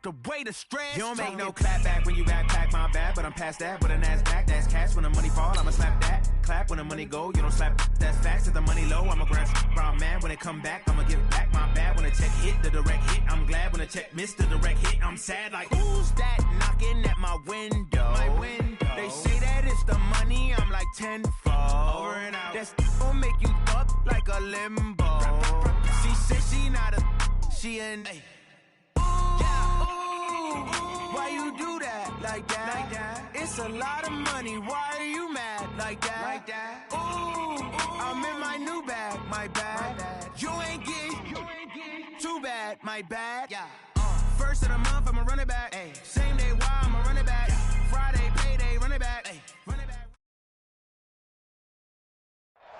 the way to stress. You don't make no clap back when you backpack, my bad, but I'm past that. With a NASDAQ, that's cash. When the money fall, I'ma slap that. Clap when the money go, you don't slap. That's facts. If the money low, I'ma grab brown man. When it come back, I'ma give back my bad. When the check hit, the direct hit, I'm glad. When the check missed, the direct hit, I'm sad. Like, who's that knocking at my window? They say that it's the money, I'm like tenfold. Over and out. That's gon' make you up like a limbo. She said she not a, she an. Why you do that like that? It's a lot of money. Why are you mad like that? Ooh, I'm in my new bag, my bad. You ain't get too bad, my bad. Yeah. First of the month, I'ma run it back. Ay. Same day, why I'ma run it back. Friday, payday, run it back. Ay. Run it back.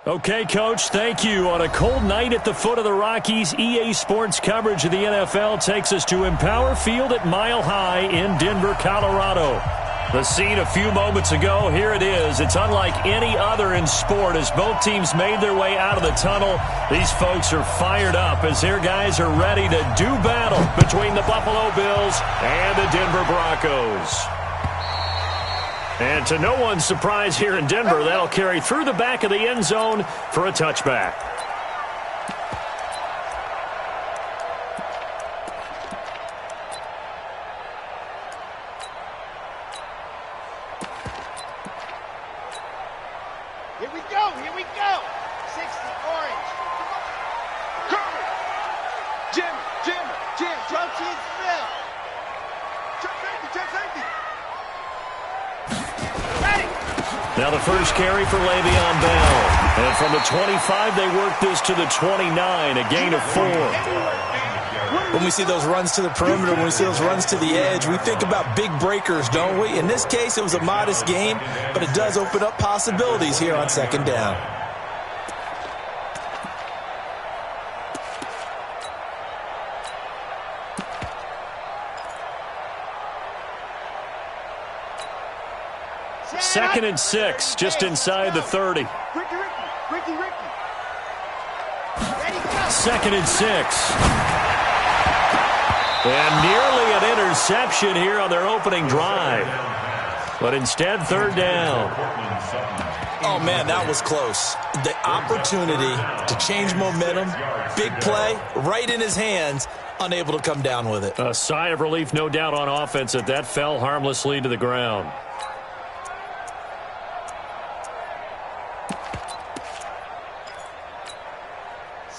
Okay, Coach, thank you. On a cold night at the foot of the Rockies, EA Sports coverage of the NFL takes us to Empower Field at Mile High in Denver, Colorado. The scene a few moments ago, here it is. It's unlike any other in sport as both teams made their way out of the tunnel. These folks are fired up as their guys are ready to do battle between the Buffalo Bills and the Denver Broncos. And to no one's surprise here in Denver, that'll carry through the back of the end zone for a touchback. Here we go, 60 orange. Jim, Jones Phil. Check safety. Now the first carry for Le'Veon Bell. And from the 25, they work this to the 29, a gain of 4. When we see those runs to the perimeter, when we see those runs to the edge, we think about big breakers, don't we? In this case, it was a modest gain, but it does open up possibilities here on second down. Second and 6, just inside the 30. Ricky. Second and 6. And nearly an interception here on their opening drive. But instead, third down. Oh, man, that was close. The opportunity to change momentum, big play, right in his hands, unable to come down with it. A sigh of relief, no doubt, on offense that fell harmlessly to the ground.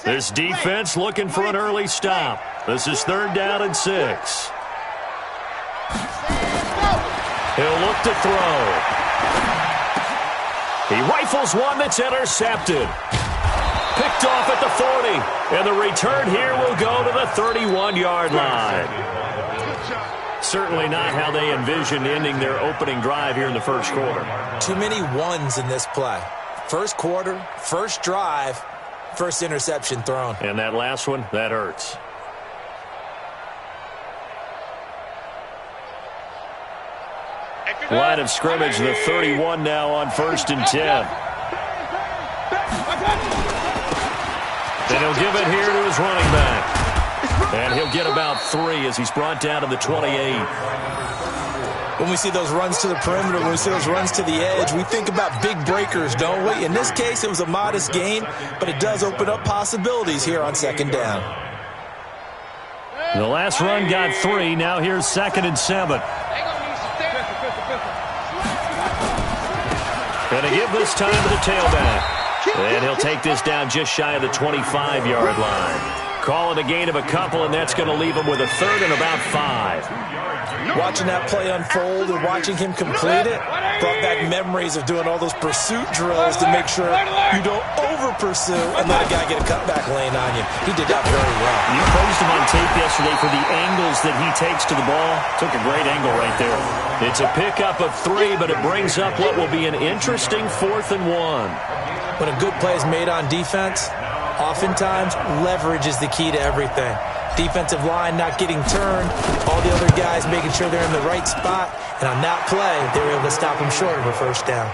This defense looking for an early stop. This is third down and 6. He'll look to throw. He rifles one that's intercepted. Picked off at the 40. And the return here will go to the 31-yard line. Certainly not how they envisioned ending their opening drive here in the first quarter. Too many ones in this play. First quarter, first drive. First interception thrown. And that last one, that hurts. Line of scrimmage, the 31 now on 1st and 10. And he'll give it here to his running back. And he'll get about 3 as he's brought down to the 28. When we see those runs to the perimeter, when we see those runs to the edge, we think about big breakers, don't we? In this case, it was a modest gain, but it does open up possibilities here on second down. The last run got 3. Now here's 2nd and 7. Going to give this time to the tailback. And he'll take this down just shy of the 25-yard line. Call it a gain of a couple, and that's going to leave him with a third and about 5. Watching that play unfold and watching him complete it brought back memories of doing all those pursuit drills to make sure you don't over-pursue and let a guy get a cutback lane on you. He did that very well. You praised him on tape yesterday for the angles that he takes to the ball. Took a great angle right there. It's a pickup of 3, but it brings up what will be an interesting 4th and 1. When a good play is made on defense, oftentimes leverage is the key to everything. Defensive line not getting turned, all the other guys making sure they're in the right spot, and on that play, they were able to stop him short of a first down.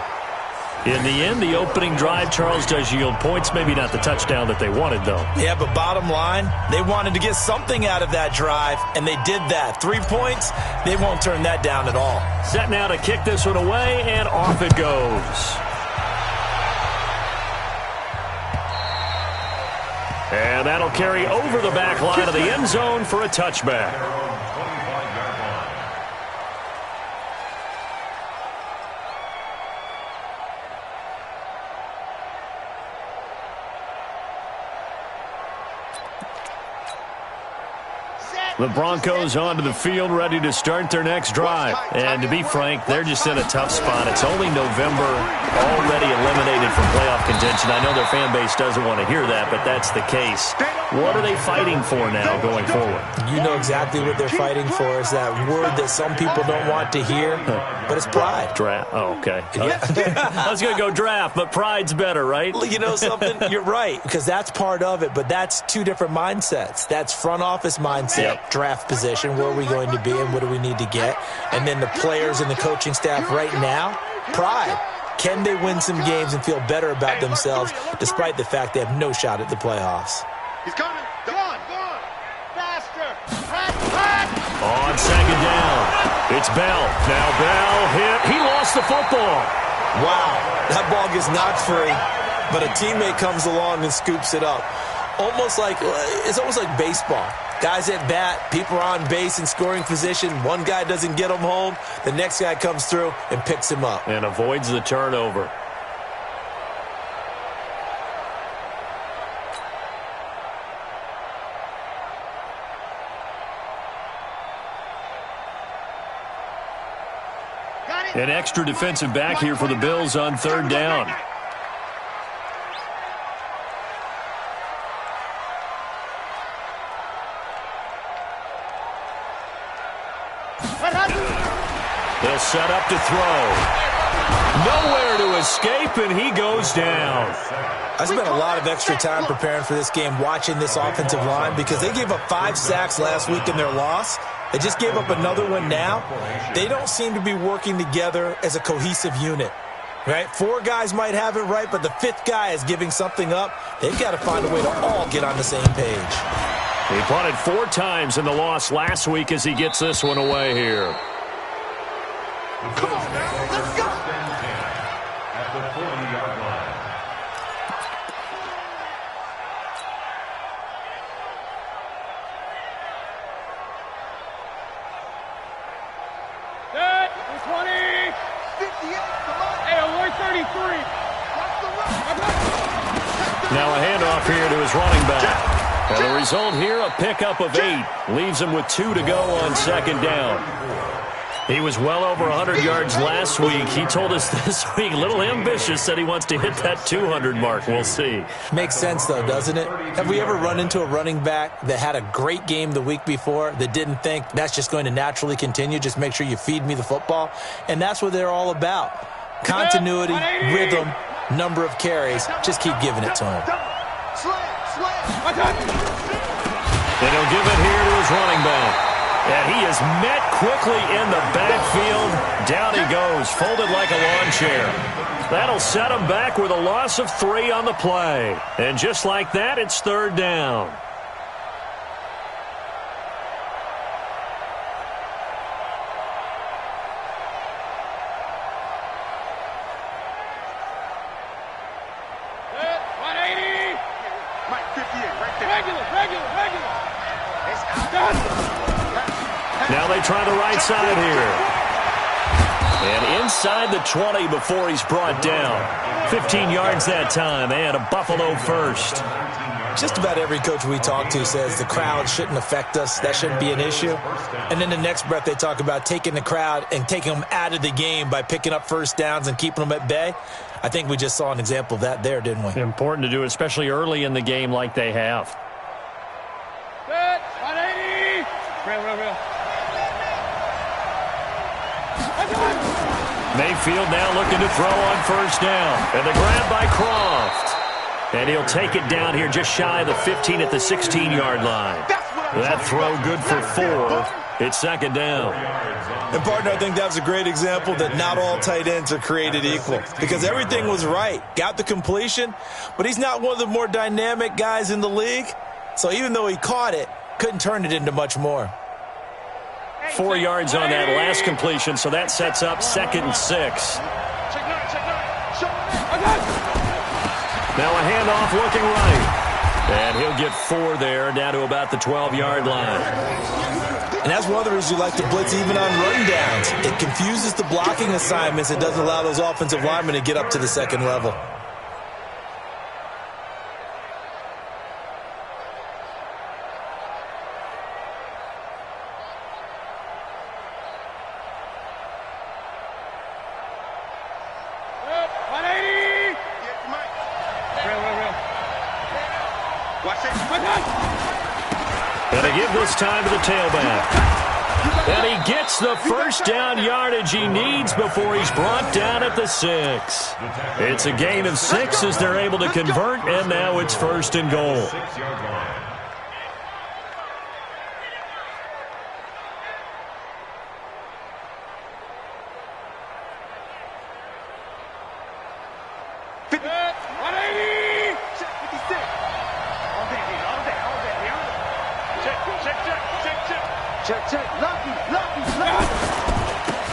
In the end, the opening drive, Charles, does yield points. Maybe not the touchdown that they wanted, though. Yeah, but bottom line, they wanted to get something out of that drive, and they did that. 3 points, they won't turn that down at all. Set now to kick this one away, and off it goes. And that'll carry over the back line of the end zone for a touchback. The Broncos onto the field, ready to start their next drive. And to be frank, they're just in a tough spot. It's only November, already eliminated from playoff contention. I know their fan base doesn't want to hear that, but that's the case. What are they fighting for now going forward? You know exactly what they're fighting for. Is that word that some people don't want to hear, but it's pride. Draft. Oh, okay. I was going to go draft, but pride's better, right? You know something? You're right, because that's part of it, but that's two different mindsets. That's front office mindset. Yep. Draft position, where are we going to be and what do we need to get? And then the players and the coaching staff right now, pride. Can they win some games and feel better about themselves despite the fact they have no shot at the playoffs? He's coming. Gone. Faster. On second down, it's Bell. Now Bell hit. He lost the football. Wow, that ball gets knocked free, but a teammate comes along and scoops it up. It's almost like baseball. Guys at bat, people are on base in scoring position. One guy doesn't get him home. The next guy comes through and picks him up. And avoids the turnover. An extra defensive back here for the Bills on third down. They'll set up to throw. Nowhere to escape, and he goes down. I spent a lot of extra time preparing for this game, watching this offensive line, because they gave up 5 sacks last week in their loss. They just gave up another one now. They don't seem to be working together as a cohesive unit. Right? 4 guys might have it right, but the 5th guy is giving something up. They've got to find a way to all get on the same page. He punted 4 times in the loss last week as he gets this one away here. Come on, man. Let's go. At the 40-yard line. Set. 20. 58. Come on. Hey, alert 33. Now a handoff here to his running back. And the result here, a pickup of 8. Leaves him with 2 to go on second down. He was well over 100 yards last week. He told us this week, a little ambitious, said he wants to hit that 200 mark. We'll see. Makes sense, though, doesn't it? Have we ever run into a running back that had a great game the week before that didn't think that's just going to naturally continue? Just make sure you feed me the football. And that's what they're all about. Continuity, rhythm, number of carries. Just keep giving it to him. They don't give it here to his running back. And he is met quickly in the backfield. Down he goes, folded like a lawn chair. That'll set him back with a loss of 3 on the play. And just like that, it's third down. Now they try the right side here. And inside the 20 before he's brought down. 15 yards that time, and a Buffalo first. Just about every coach we talk to says the crowd shouldn't affect us. That shouldn't be an issue. And then the next breath they talk about taking the crowd and taking them out of the game by picking up first downs and keeping them at bay. I think we just saw an example of that there, didn't we? Important to do, especially early in the game like they have. Set. 180. Real. Mayfield now looking to throw on first down. And the grab by Croft. And he'll take it down here just shy of the 15 at the 16-yard line. That's what I That throw good for 4. It's second down. And, partner, I think that was a great example that not all tight ends are created equal because everything was right. Got the completion, but he's not one of the more dynamic guys in the league. So even though he caught it, couldn't turn it into much more. 4 yards on that last completion, so that sets up 2nd and 6. Now a handoff looking right. And he'll get 4 there, down to about the 12-yard line. And that's one of the reasons you like to blitz even on run downs. It confuses the blocking assignments. It doesn't allow those offensive linemen to get up to the second level. And they give this time to the tailback. And he gets the first down yardage he needs before he's brought down at the 6. It's a gain of 6 as they're able to convert, and now it's 1st and goal.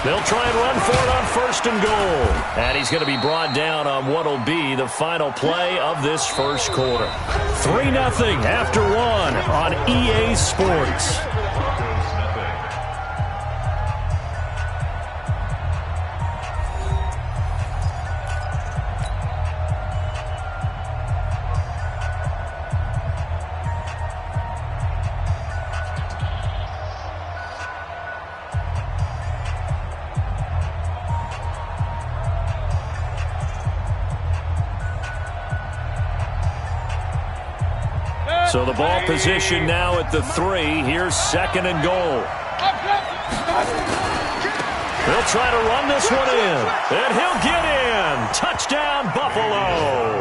They'll try and run for it on 1st and goal. And he's going to be brought down on what will be the final play of this first quarter. 3-0 after 1 on EA Sports. So the ball position now at the 3. Here's 2nd and goal. They'll try to run this one in. And he'll get in. Touchdown, Buffalo.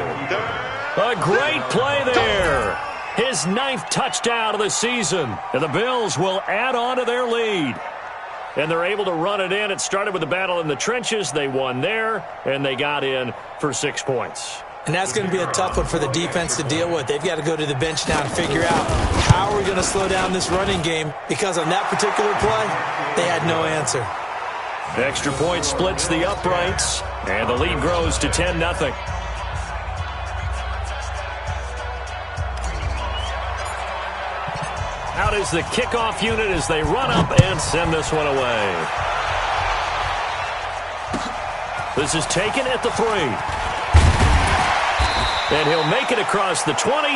A great play there. His 9th touchdown of the season. And the Bills will add on to their lead. And they're able to run it in. It started with a battle in the trenches. They won there, and they got in for 6 points. And that's going to be a tough one for the defense to deal with. They've got to go to the bench now and figure out how are we going to slow down this running game, because on that particular play, they had no answer. Extra point splits the uprights, and the lead grows to 10-0. Out is the kickoff unit as they run up and send this one away. This is taken at the 3. And he'll make it across the 20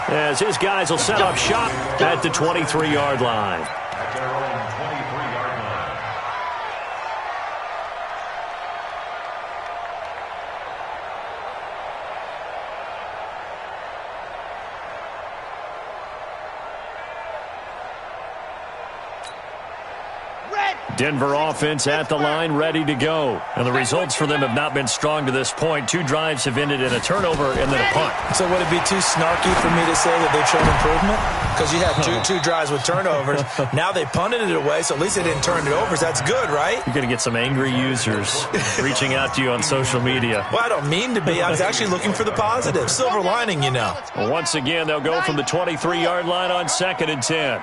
as his guys will set up shop at the 23-yard line. At their own 23-yard line. Denver offense at the line, ready to go. And the results for them have not been strong to this point. 2 drives have ended in a turnover and then a punt. So would it be too snarky for me to say that they've shown improvement? Because you had two drives with turnovers. Now they punted it away, so at least they didn't turn it over. So that's good, right? You're going to get some angry users reaching out to you on social media. Well, I don't mean to be. I was actually looking for the positive. Silver lining, you know. Well, once again, they'll go from the 23-yard line on 2nd and 10.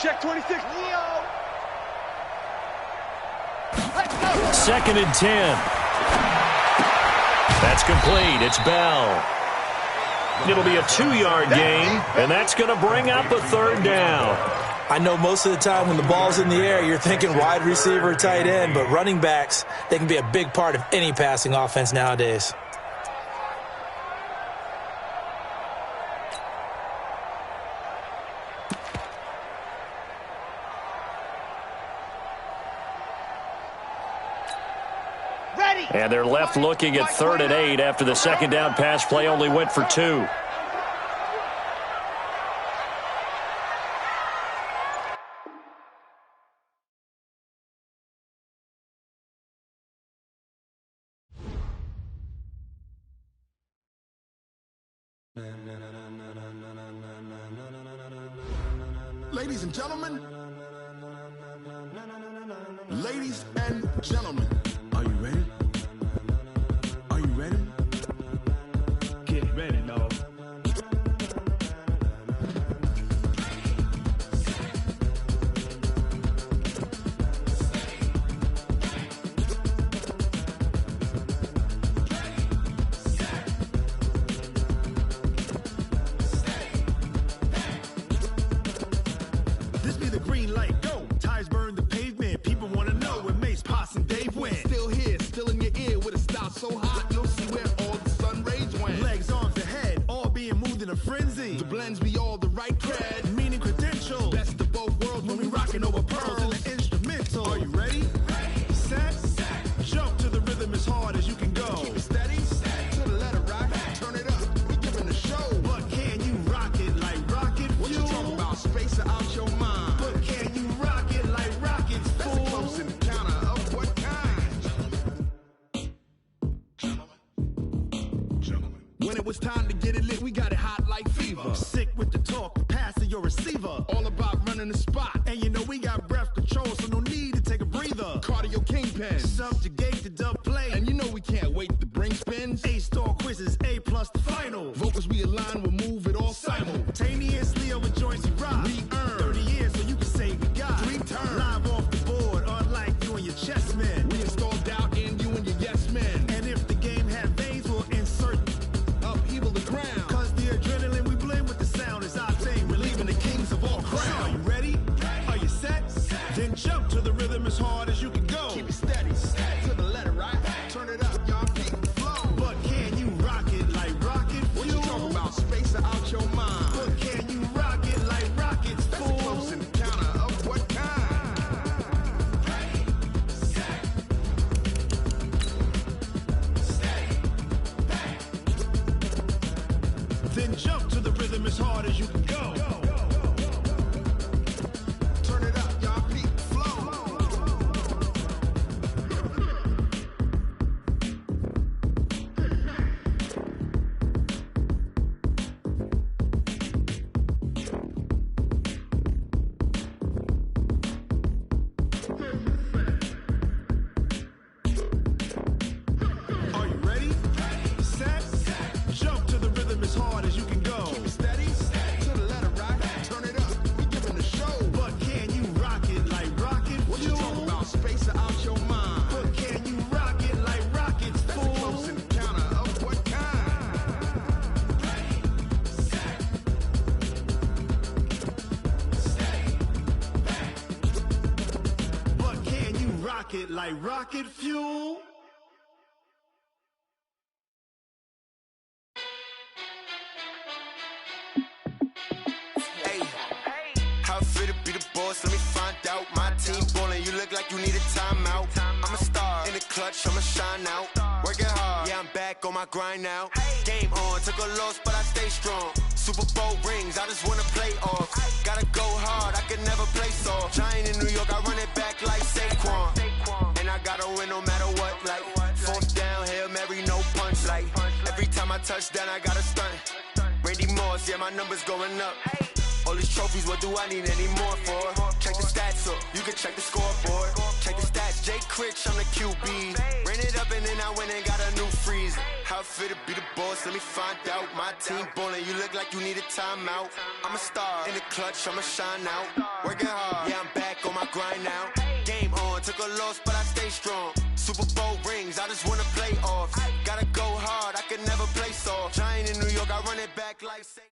Check 26. Neo. 2nd and 10. That's complete. It's Bell. It'll be a 2-yard gain, and that's going to bring up a 3rd down. I know most of the time when the ball's in the air, you're thinking wide receiver, tight end, but running backs, they can be a big part of any passing offense nowadays. And they're left looking at 3rd and 8 after the 2nd down pass play only went for 2. Ladies and gentlemen, are you ready? Are you ready? Get ready, dog. This be the green light, go. Tires burn the pavement. People want to know where Mace, Poss, and Dave went. Still here, still in your ear with a style so hot, you'll see where all the sun rays went. Legs, arms, and head, all being moved in a frenzy. The blends be all the right cred, meaning credentials. Best of both worlds when we rockin' over pearls in the instrumental. Are you ready? Set, jump to the rhythm as hard as you can go. Keep it steady, to the letter rock, turn it up, we giving the show. But can you rock it like rocket fuel? What you talking about, space out your mind? But can you rock it like rockets, fool? That's a close encounter of what kind? Gentlemen. When it was time to get it lit, we got it hot like fever. Sick with the talk, passing your receiver. All about running the spot. And you know we got breath control, so no need to take a breather. Cardio kingpin, subjugate the dub play. And you know we can't wait to bring spins. A-star quizzes, A+ the final. Vocals we align, we'll move it all simultaneously over joints we rock. We earn 30 years, so you can say we got 3 turns. Live off the board, unlike you and your chess men. We install doubt in you and your yes men. And if the game had veins, we'll insert upheaval the ground. Cause the adrenaline we blend with the sound is our thing. We're leaving the kings of all crowns. So are you ready? Are you set? Then jump to the rhythm as hard as you can go. Keep it steady, to the letter right. Turn it up, y'all keep the flow. But can you rock it like rocket fuel? What you talking about, space out your mind? But can you rock it like rockets, fool? That's a close encounter of what kind? Then jump to the rhythm as hard as you can go. Turn it up, y'all peak flow. Are you ready? Set, jump to the rhythm as hard as you can go. Keep it steady, to the letter rock. Turn it up, we giving the show. But can you rock it like rocket fuel? What you talking about, space out your mind? But can you rock it like rockets, fool? That's a close encounter of what kind? But can you rock it like rocket fuel? Hey, how fit to be the boss? Let me find out. My team ballin', you look like you need a timeout. I'm a star in the clutch, I'ma shine out. Working hard, yeah, I'm back on my grind now. Game on, took a loss, but I stay strong. Super Bowl rings, I just wanna play off. Gotta go hard, I could never play soft. Giant in New York, I run it back like Saquon. And I gotta win no matter what, like 4th down, Hail Mary, no punch. Like every time I touch down, I gotta stunt. Randy Moss, yeah, my numbers going up. All these trophies, what do I need any more for? Check the stats up, you can check the scoreboard. Check the stats, Jay Critch, I'm the QB. Ran it up and then I went and got a new freeze. How fit to be the boss, let me find out. My team ballin', you look like you need a timeout. I'm a star in the clutch, I'ma shine out. Working hard, yeah, I'm back on my grind now. Game on, took a loss, but I stay strong. Super Bowl rings, I just wanna play off. Gotta go hard, I could never play soft. Giant in New York, I run it back like Saquon.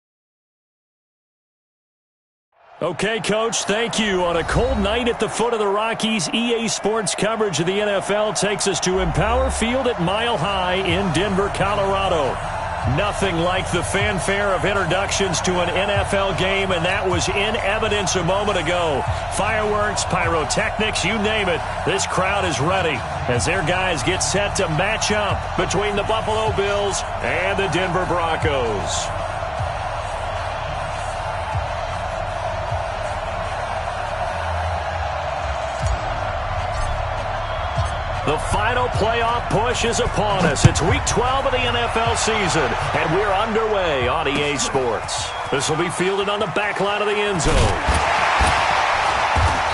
Okay, Coach, thank you. On a cold night at the foot of the Rockies, EA Sports coverage of the NFL takes us to Empower Field at Mile High in Denver, Colorado. Nothing like the fanfare of introductions to an NFL game, and that was in evidence a moment ago. Fireworks, pyrotechnics, you name it. This crowd is ready as their guys get set to match up between the Buffalo Bills and the Denver Broncos. The final playoff push is upon us. It's Week 12 of the NFL season, and we're underway on EA Sports. This will be fielded on the back line of the end zone.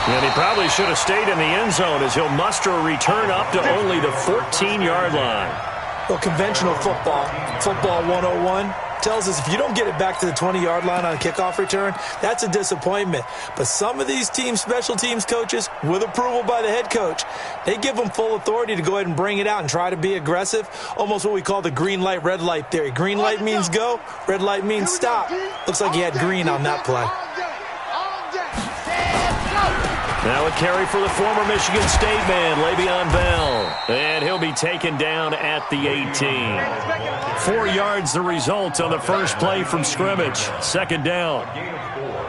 And he probably should have stayed in the end zone as he'll muster a return up to only the 14-yard line. Well, conventional football 101, tells us if you don't get it back to the 20-yard line on a kickoff return, that's a disappointment. But some of these special teams coaches, with approval by the head coach, they give them full authority to go ahead and bring it out and try to be aggressive, almost what we call the green light, red light theory. Green light means go, red light means stop. Looks like he had green on that play. Now a carry for the former Michigan State man, Le'Veon Bell. And he'll be taken down at the 18. 4 yards the result on the first play from scrimmage. Second down.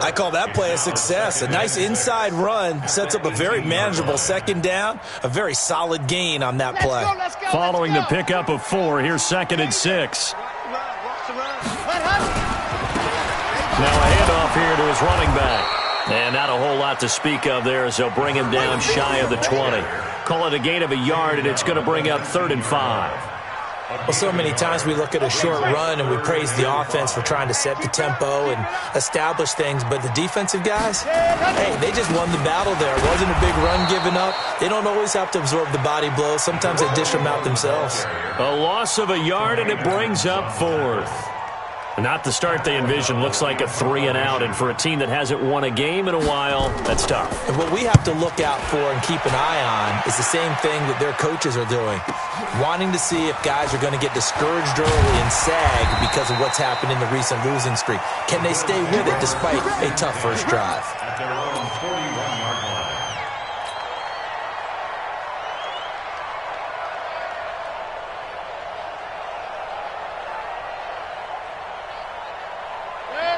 I call that play a success. A nice inside run sets up a very manageable second down. A very solid gain on that play. Following the pickup of 4, here's 2nd and 6. Now a handoff here to his running back. And not a whole lot to speak of there as they'll bring him down shy of the 20. Call it a gain of a yard, and it's going to bring up 3rd and 5. Well, so many times we look at a short run and we praise the offense for trying to set the tempo and establish things, but the defensive guys, hey, they just won the battle there. It wasn't a big run given up. They don't always have to absorb the body blows. Sometimes they dish them out themselves. A loss of a yard, and it brings up 4th. Not the start they envisioned. Looks like a 3 and out, and for a team that hasn't won a game in a while, that's tough. And what we have to look out for and keep an eye on is the same thing that their coaches are doing, wanting to see if guys are going to get discouraged early and sag because of what's happened in the recent losing streak. Can they stay with it despite a tough first drive? At their own 41-yard line.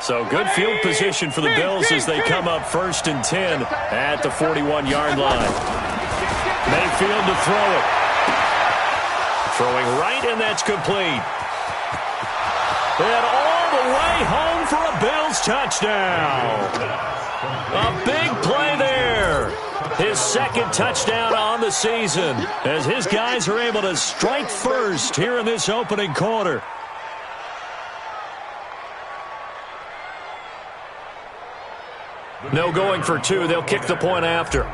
So good field position for the Bills as they come up 1st and 10 at the 41-yard line. Mayfield to throw it. Throwing right, and that's complete. And all the way home for a Bills touchdown. A big play there. His 2nd touchdown on the season as his guys are able to strike first here in this opening quarter. No going for 2. They'll kick the point after.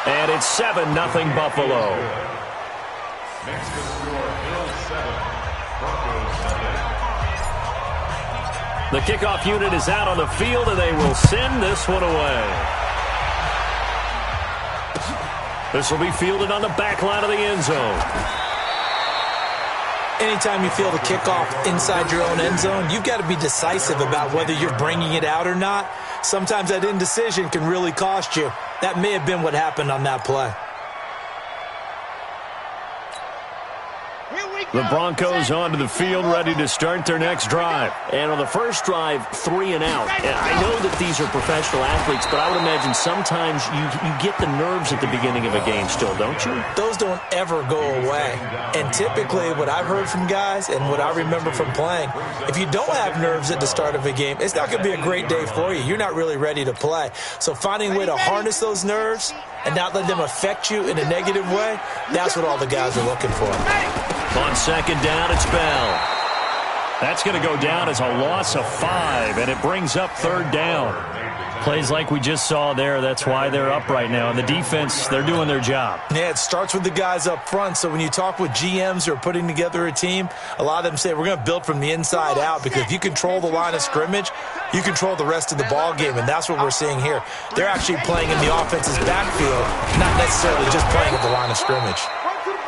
And it's 7-0 Buffalo. Next to score, Bills 7, Broncos 7. The kickoff unit is out on the field, and they will send this one away. This will be fielded on the back line of the end zone. Anytime you field a kickoff inside your own end zone, you've got to be decisive about whether you're bringing it out or not. Sometimes that indecision can really cost you. That may have been what happened on that play. The Broncos onto the field, ready to start their next drive. And on the first drive, 3 and out. And I know that these are professional athletes, but I would imagine sometimes you get the nerves at the beginning of a game still, don't you? Those don't ever go away. And typically what I've heard from guys and what I remember from playing, if you don't have nerves at the start of a game, it's not going to be a great day for you. You're not really ready to play. So finding a way to harness those nerves and not let them affect you in a negative way, that's what all the guys are looking for. On 2nd down, it's Bell. That's going to go down as a loss of 5, and it brings up 3rd down. Plays like we just saw there, that's why they're up right now. And the defense, they're doing their job. Yeah, it starts with the guys up front. So when you talk with GMs who are putting together a team, a lot of them say we're going to build from the inside out, because if you control the line of scrimmage, you control the rest of the ball game, and that's what we're seeing here. They're actually playing in the offense's backfield, not necessarily just playing at the line of scrimmage.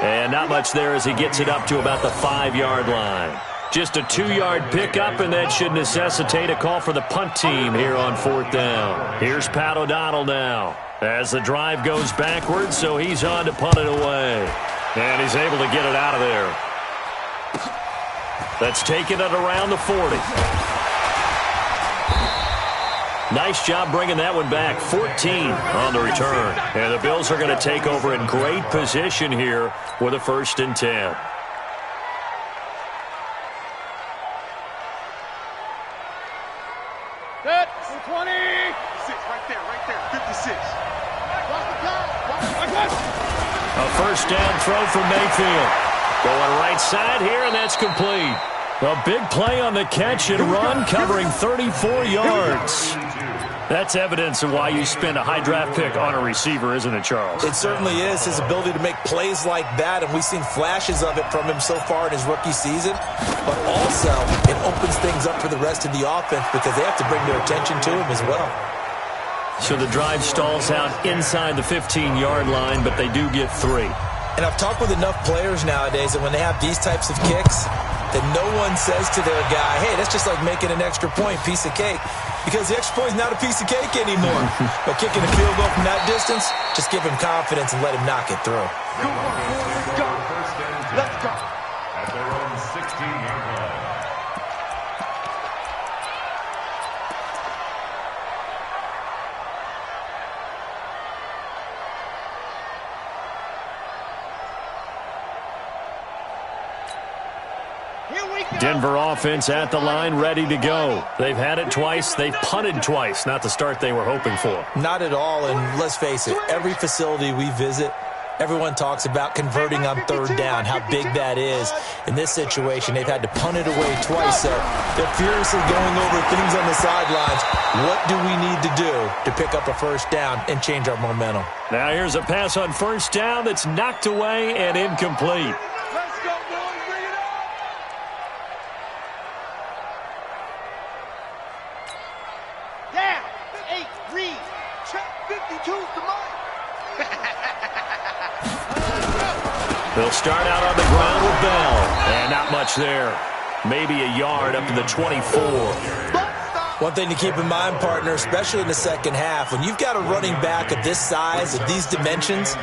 And not much there as he gets it up to about the 5-yard line. Just a 2-yard pickup, and that should necessitate a call for the punt team here on 4th down. Here's Pat O'Donnell now as the drive goes backwards, so he's on to punt it away. And he's able to get it out of there. That's taken it around the 40. Nice job bringing that one back. 14 on the return. And the Bills are going to take over in great position here with a 1st and 10. Set. 20. 56, right there. 56. A 1st down throw from Mayfield. Going right side here, and that's complete. A big play on the catch and run, covering 34 yards. That's evidence of why you spend a high draft pick on a receiver, isn't it, Charles? It certainly is. His ability to make plays like that, and we've seen flashes of it from him so far in his rookie season. But also, it opens things up for the rest of the offense because they have to bring their attention to him as well. So the drive stalls out inside the 15-yard line, but they do get 3. And I've talked with enough players nowadays that when they have these types of kicks, that no one says to their guy, hey, that's just like making an extra point, piece of cake. Because the extra point is not a piece of cake anymore. But kicking a field goal from that distance, just give him confidence and let him knock it through. Let's go. Let's go. At their own 16-yard line. Denver offense at the line, ready to go. They've had it twice. They've punted twice. Not the start they were hoping for. Not at all, and let's face it, every facility we visit, everyone talks about converting on third down, how big that is. In this situation, they've had to punt it away twice, so they're furiously going over things on the sidelines. What do we need to do to pick up a first down and change our momentum? Now here's a pass on first down that's knocked away and incomplete. Let's go, boys. Bring it on. Down. 8, read. Check 52 to Mike. They'll start out on the ground with Bell. And not much there. Maybe a yard up to the 24. One thing to keep in mind, partner, especially in the second half, when you've got a running back of this size, of these dimensions,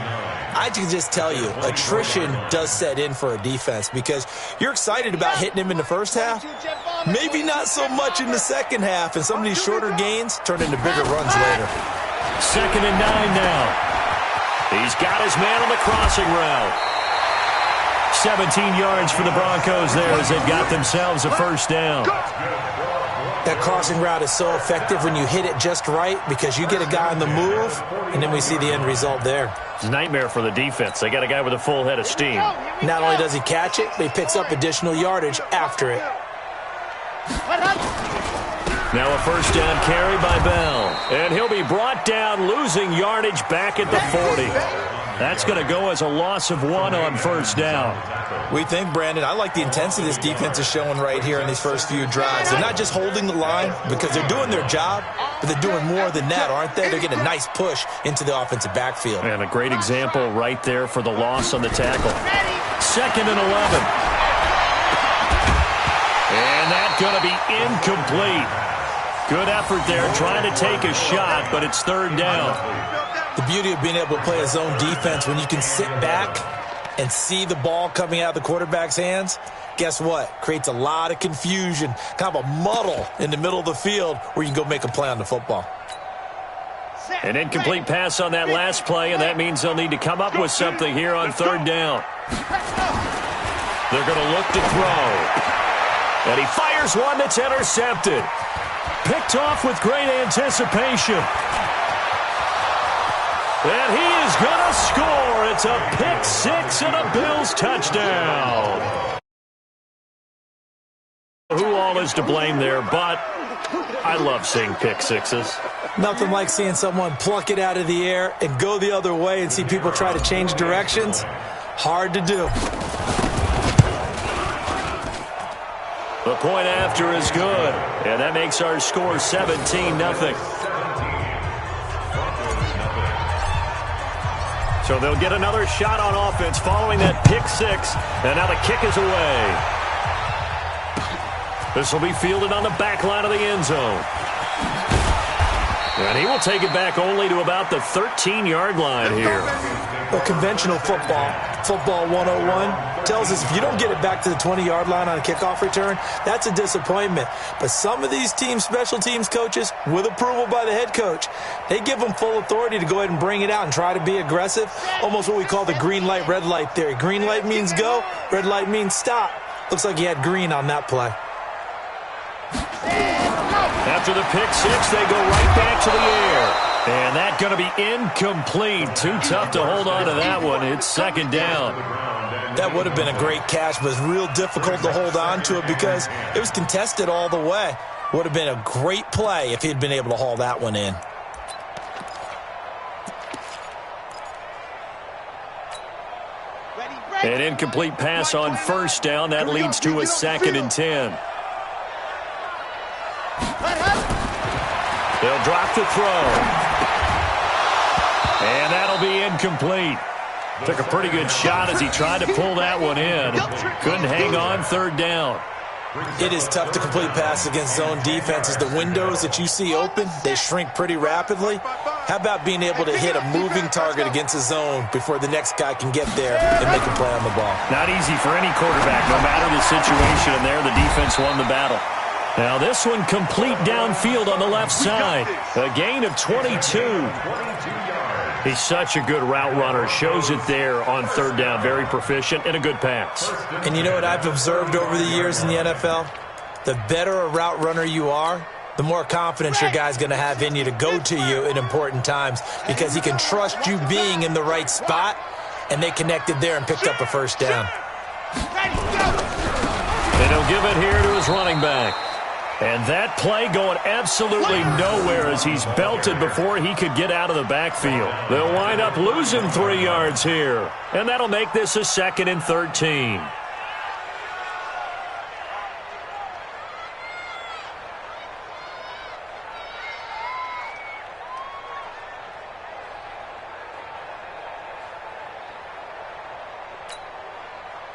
I can just tell you, attrition does set in for a defense because you're excited about hitting him in the first half. Maybe not so much in the second half, and some of these shorter gains turn into bigger runs later. 2nd and 9 now. He's got his man on the crossing route. 17 yards for the Broncos there as they've got themselves a first down. That crossing route is so effective when you hit it just right because you get a guy on the move, and then we see the end result there. It's a nightmare for the defense. They got a guy with a full head of steam. Not only does he catch it, but he picks up additional yardage after it. Now a first down carry by Bell. And he'll be brought down, losing yardage back at the 40. That's going to go as a loss of 1 on first down. We think, Brandon, I like the intensity this defense is showing right here in these first few drives. They're not just holding the line because they're doing their job, but they're doing more than that, aren't they? They're getting a nice push into the offensive backfield. And a great example right there for the loss on the tackle. 2nd and 11. And that's going to be incomplete. Good effort there, trying to take a shot, but it's 3rd down. The beauty of being able to play a zone defense when you can sit back and see the ball coming out of the quarterback's hands, guess what? Creates a lot of confusion, kind of a muddle in the middle of the field where you can go make a play on the football. An incomplete pass on that last play, and that means they'll need to come up with something here on 3rd down. They're going to look to throw. And he fires one that's intercepted. Picked off with great anticipation. And he is going to score. It's a pick six and a Bills touchdown. Who all is to blame there, but I love seeing pick sixes. Nothing like seeing someone pluck it out of the air and go the other way and see people try to change directions. Hard to do. The point after is good, and that makes our score 17-0. So they'll get another shot on offense following that pick six, and now the kick is away. This will be fielded on the back line of the end zone. And he will take it back only to about the 13-yard line here. Well, conventional football 101, tells us if you don't get it back to the 20-yard line on a kickoff return, that's a disappointment. But some of these special teams coaches, with approval by the head coach, they give them full authority to go ahead and bring it out and try to be aggressive, almost what we call the green light, red light theory. Green light means go, red light means stop. Looks like he had green on that play. After the pick six, they go right back to the air. And that that going to be incomplete? Too tough to hold on to that one. It's second down. That would have been a great catch, but it's real difficult to hold on to it because it was contested all the way. Would have been a great play if he'd been able to haul that one in. An incomplete pass on first down. That leads to a 2nd and 10. They'll drop the throw. And that'll be incomplete. Took a pretty good shot as he tried to pull that one in. Couldn't hang on third down. It is tough to complete passes against zone defenses. The windows that you see open, they shrink pretty rapidly. How about being able to hit a moving target against a zone before the next guy can get there and make a play on the ball? Not easy for any quarterback, no matter the situation. And there, the defense won the battle. Now this one complete downfield on the left side. A gain of 22. He's such a good route runner. Shows it there on third down. Very proficient and a good pass. And you know what I've observed over the years in the NFL? The better a route runner you are, the more confidence your guy's going to have in you to go to you in important times because he can trust you being in the right spot, and they connected there and picked up a first down. And he'll give it here to his running back. And that play going absolutely nowhere as he's belted before he could get out of the backfield. They'll wind up losing 3 yards here. And that'll make this a 2nd and 13.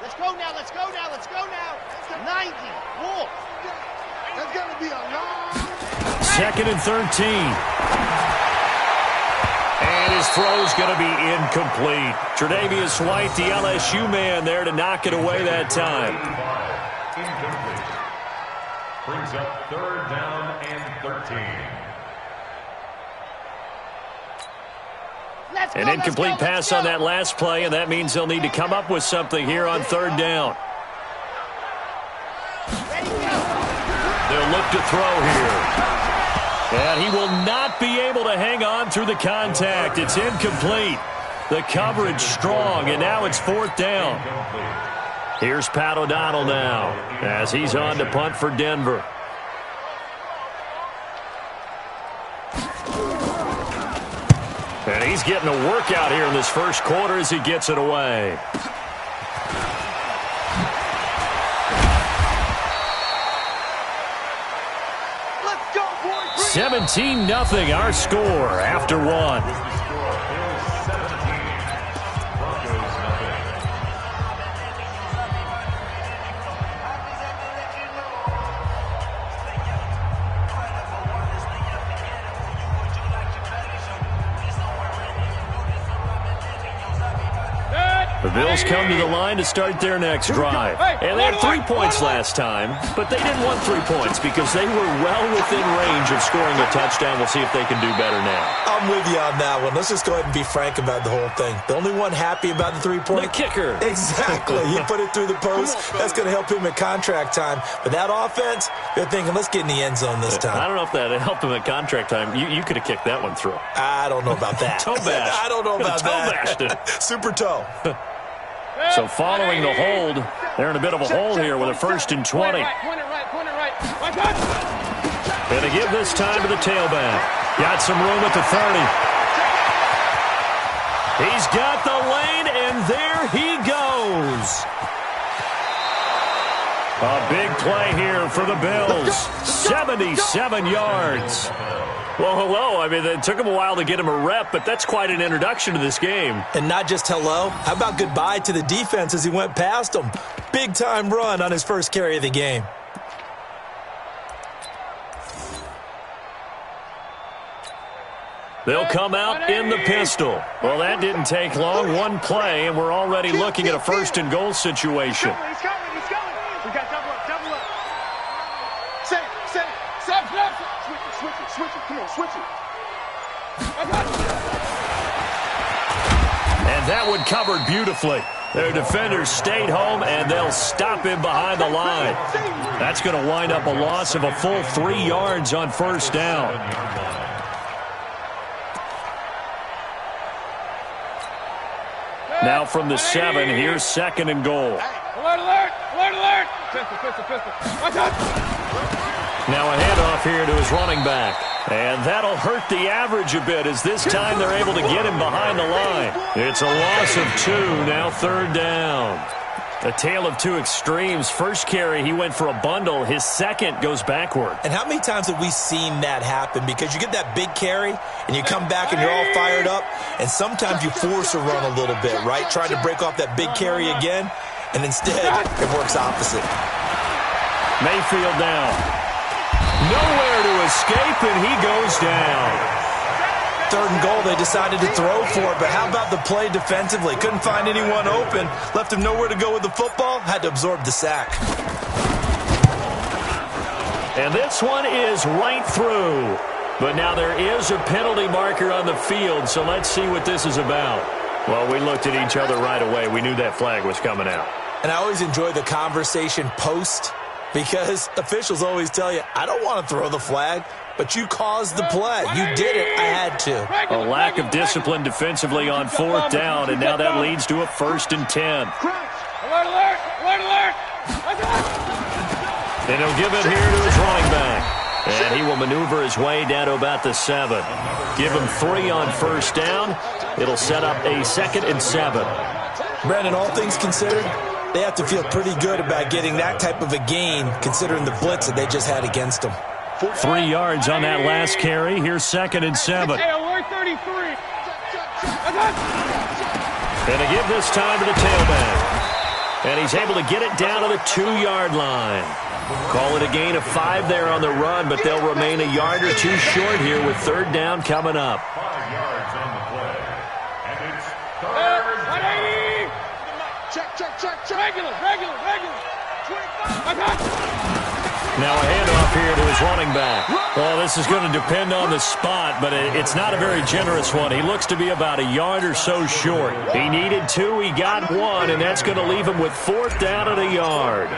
Let's go now, let's go now, let's go now. 90, Wolf. That's going to be a long... 2nd and 13. And his throw's going to be incomplete. Tre'Davious White, the LSU man, there to knock it away that time. Incomplete. Brings up 3rd down and 13. An incomplete pass on that last play, and that means they'll need to come up with something here on 3rd down. They'll look to throw here. And he will not be able to hang on through the contact. It's incomplete. The coverage strong, and now it's 4th down. Here's Pat O'Donnell now as he's on to punt for Denver. And he's getting a workout here in this first quarter as he gets it away. 17-0 our score after one. The Bills come to the line to start their next drive. And they had 3 points last time, but they didn't want 3 points because they were well within range of scoring a touchdown. We'll see if they can do better now. I'm with you on that one. Let's just go ahead and be frank about the whole thing. The only one happy about the 3-point? The kicker. Exactly. He put it through the post. That's going to help him at contract time. But that offense, they're thinking, let's get in the end zone this time. I don't know if that helped him at contract time. You could have kicked that one through. I don't know about that. Toe bash. I don't know about toe that. Bashed it. Super toe. So following the hold, they're in a bit of a hole here with a 1st and 20. And to give this time to the tailback. Got some room at the 30. He's got the lane, and there he goes. A big play here for the Bills. 77 yards. Well, hello. I mean, it took him a while to get him a rep, but that's quite an introduction to this game. And not just hello. How about goodbye to the defense as he went past him? Big-time run on his first carry of the game. They'll come out in the pistol. Well, that didn't take long. One play, and we're already looking at a 1st and goal situation. He's coming. We got double up. Set. Switch it. Come on, switch it. And that one covered beautifully. Their defenders stayed home, and they'll stop him behind the line. That's going to wind up a loss of a full 3 yards on 1st down. Now from the 7, here's 2nd and goal. Alert, alert! Alert, alert! Pistol. Watch out! Now a handoff here to his running back. And that'll hurt the average a bit as this time they're able to get him behind the line. It's a loss of 2, now 3rd down. A tale of two extremes. First carry, he went for a bundle. His second goes backward. And how many times have we seen that happen? Because you get that big carry, and you come back and you're all fired up, and sometimes you force a run a little bit, right? Trying to break off that big carry again, and instead it works opposite. Mayfield down. Nowhere to escape, and he goes down. 3rd and goal, they decided to throw for it, but how about the play defensively? Couldn't find anyone open, left him nowhere to go with the football, had to absorb the sack. And this one is right through. But now there is a penalty marker on the field, so let's see what this is about. Well, we looked at each other right away. We knew that flag was coming out. And I always enjoy the conversation post, because officials always tell you, I don't want to throw the flag, but you caused the play. You did it. I had to. A lack of discipline defensively on 4th down, and now that leads to a 1st and 10. Alert, alert! Alert, alert! And he'll give it here to his running back. And he will maneuver his way down to about the 7. Give him 3 on 1st down. It'll set up a 2nd and 7. Brandon, all things considered, they have to feel pretty good about getting that type of a gain, considering the blitz that they just had against them. 3 yards on that last carry. Here's 2nd and 7. Hey, alert 33. Going to give this time to the tailback. And he's able to get it down to the 2-yard line. Call it a gain of 5 there on the run, but they'll remain a yard or 2 short here with 3rd down coming up. 5 yards on the play. And it's 3rd. 180. Check. Regular. 25. Now a handoff here to his running back. Well, this is going to depend on the spot, but it's not a very generous one. He looks to be about a yard or so short. He needed 2, he got 1, and that's going to leave him with 4th down at a yard.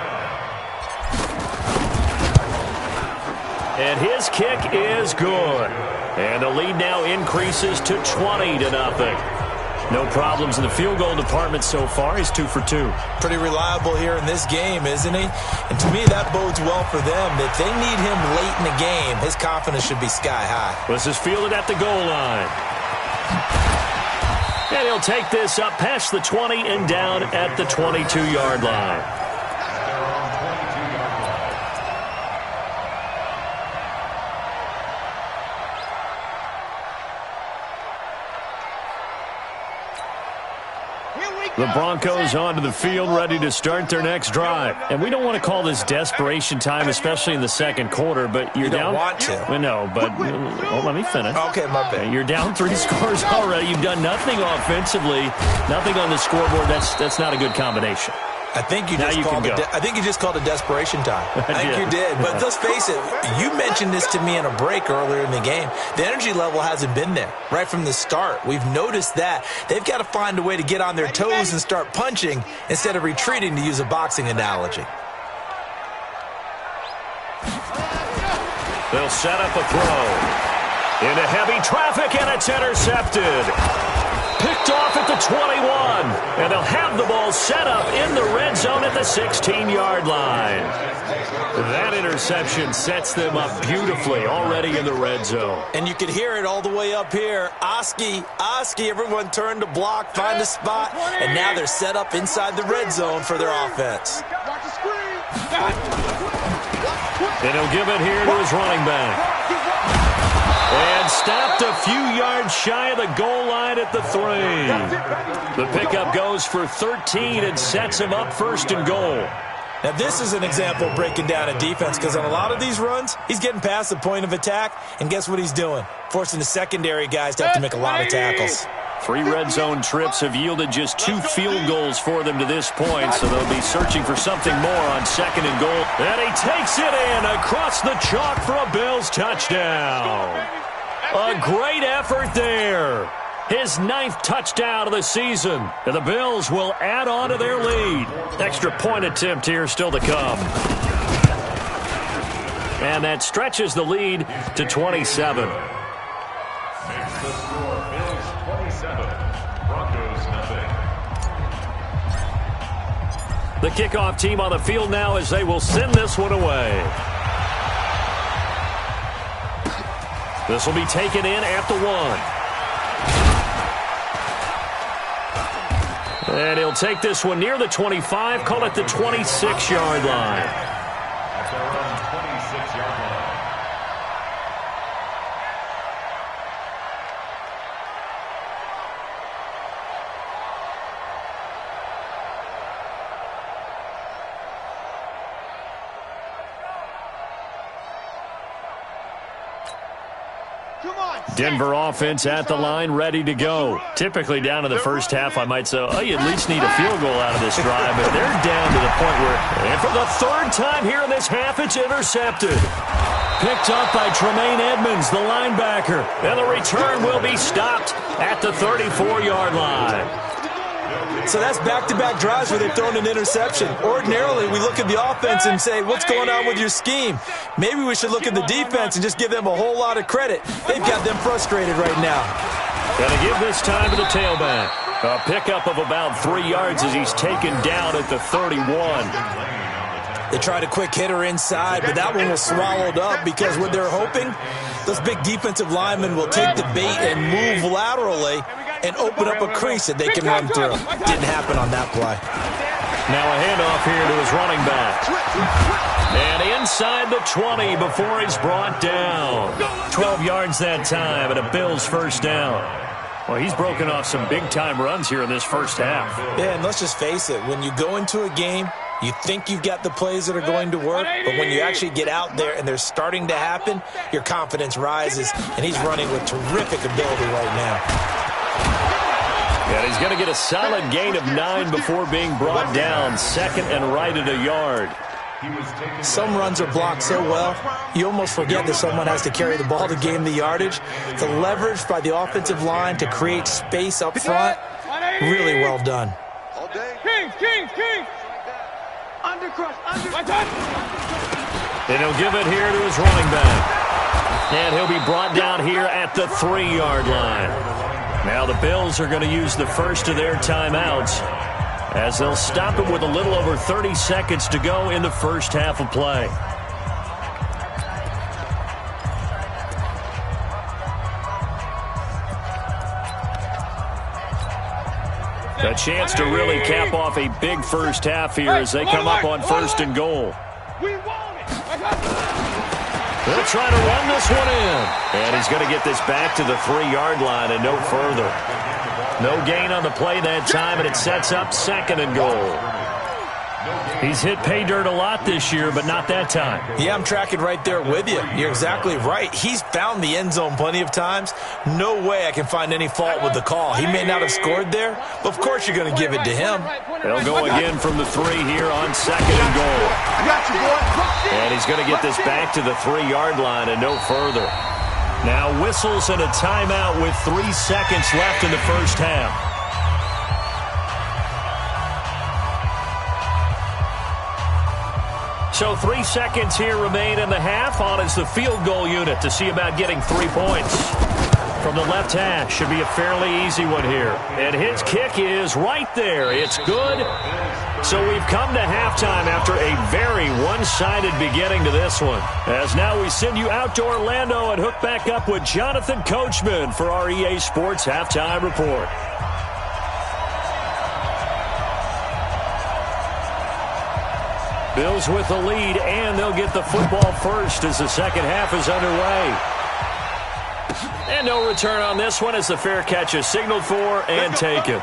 And his kick is good. And the lead now increases to 20-0. No problems in the field goal department so far. He's 2 for 2. Pretty reliable here in this game, isn't he? And to me, that bodes well for them. If they need him late in the game, his confidence should be sky high. This is fielded at the goal line. And he'll take this up past the 20 and down at the 22-yard line. The Broncos onto the field, ready to start their next drive. And we don't want to call this desperation time, especially in the 2nd quarter, but you're down. You don't want to. No, but let me finish. Okay, my bad. You're down 3 scores already. You've done nothing offensively, nothing on the scoreboard. That's not a good combination. I think you just called it desperation time. I think you did. But let's face it, you mentioned this to me in a break earlier in the game. The energy level hasn't been there right from the start. We've noticed that. They've got to find a way to get on their toes and start punching instead of retreating, to use a boxing analogy. They'll set up a throw. Into heavy traffic, and it's intercepted. Picked off at the 21, and they'll have the ball set up in the red zone at the 16-yard line. That interception sets them up beautifully already in the red zone. And you can hear it all the way up here. Oski, everyone turned to block, find a spot, and now they're set up inside the red zone for their offense. And he'll give it here to his running back. And stopped a few yards shy of the goal line at the 3. The pickup goes for 13 and sets him up 1st and goal. Now, this is an example of breaking down a defense, because on a lot of these runs, he's getting past the point of attack, and guess what he's doing? Forcing the secondary guys to have to make a lot of tackles. 3 red zone trips have yielded just 2 field goals for them to this point, so they'll be searching for something more on 2nd and goal. And he takes it in across the chalk for a Bills touchdown. A great effort there. His 9th touchdown of the season. And the Bills will add on to their lead. Extra point attempt here still to come. And that stretches the lead to 27. Makes the score Bills 27, Broncos nothing. The kickoff team on the field now as they will send this one away. This will be taken in at the 1. And he'll take this one near the 25, call it the 26-yard line. At their own 26-yard line. Denver offense at the line, ready to go. Typically down in the first half, I might say, oh, you at least need a field goal out of this drive, but they're down to the point where, and for the third time here in this half, it's intercepted. Picked up by Tremaine Edmonds, the linebacker, and the return will be stopped at the 34-yard line. So that's back-to-back drives where they've thrown an interception. Ordinarily, we look at the offense and say, what's going on with your scheme? Maybe we should look at the defense and just give them a whole lot of credit. They've got them frustrated right now. Going to give this time to the tailback. A pickup of about 3 yards as he's taken down at the 31. They tried a quick hitter inside, but that one was swallowed up because what they're hoping, those big defensive linemen will take the bait and move laterally and open up a crease that they can run through. Didn't happen on that play. Now a handoff here to his running back. And inside the 20 before he's brought down. 12 yards that time and a Bills first down. Well, he's broken off some big-time runs here in this first half. Yeah, and let's just face it. When you go into a game, you think you've got the plays that are going to work, but when you actually get out there and they're starting to happen, your confidence rises, and he's running with terrific ability right now. And he's going to get a solid gain of 9 before being brought down. Second and right at a yard. Some runs are blocked so well, you almost forget that someone has to carry the ball to gain the yardage. The leverage by the offensive line to create space up front, really well done. Kings. Undercrush. And he'll give it here to his running back. And he'll be brought down here at the 3-yard line. Now the Bills are going to use the first of their timeouts as they'll stop it with a little over 30 seconds to go in the first half of play. A chance to really cap off a big first half here as they come up on 1st and goal. They'll try to run this one in. And he's going to get this back to the 3-yard line and no further. No gain on the play that time, and it sets up 2nd and goal. He's hit pay dirt a lot this year, but not that time. Yeah, I'm tracking right there with you. You're exactly right. He's found the end zone plenty of times. No way I can find any fault with the call. He may not have scored there, but of course you're going to give it to him. They'll go again from the 3 here on 2nd and goal. And he's going to get this back to the 3-yard line and no further. Now whistles and a timeout with 3 seconds left in the first half. So 3 seconds here remain in the half. On is the field goal unit to see about getting 3 points. From the left hash, should be a fairly easy one here. And his kick is right there. It's good. So we've come to halftime after a very one-sided beginning to this one. As now we send you out to Orlando and hook back up with Jonathan Coachman for our EA Sports Halftime Report. Bills with the lead, and they'll get the football first as the second half is underway. And no return on this one as the fair catch is signaled for and taken.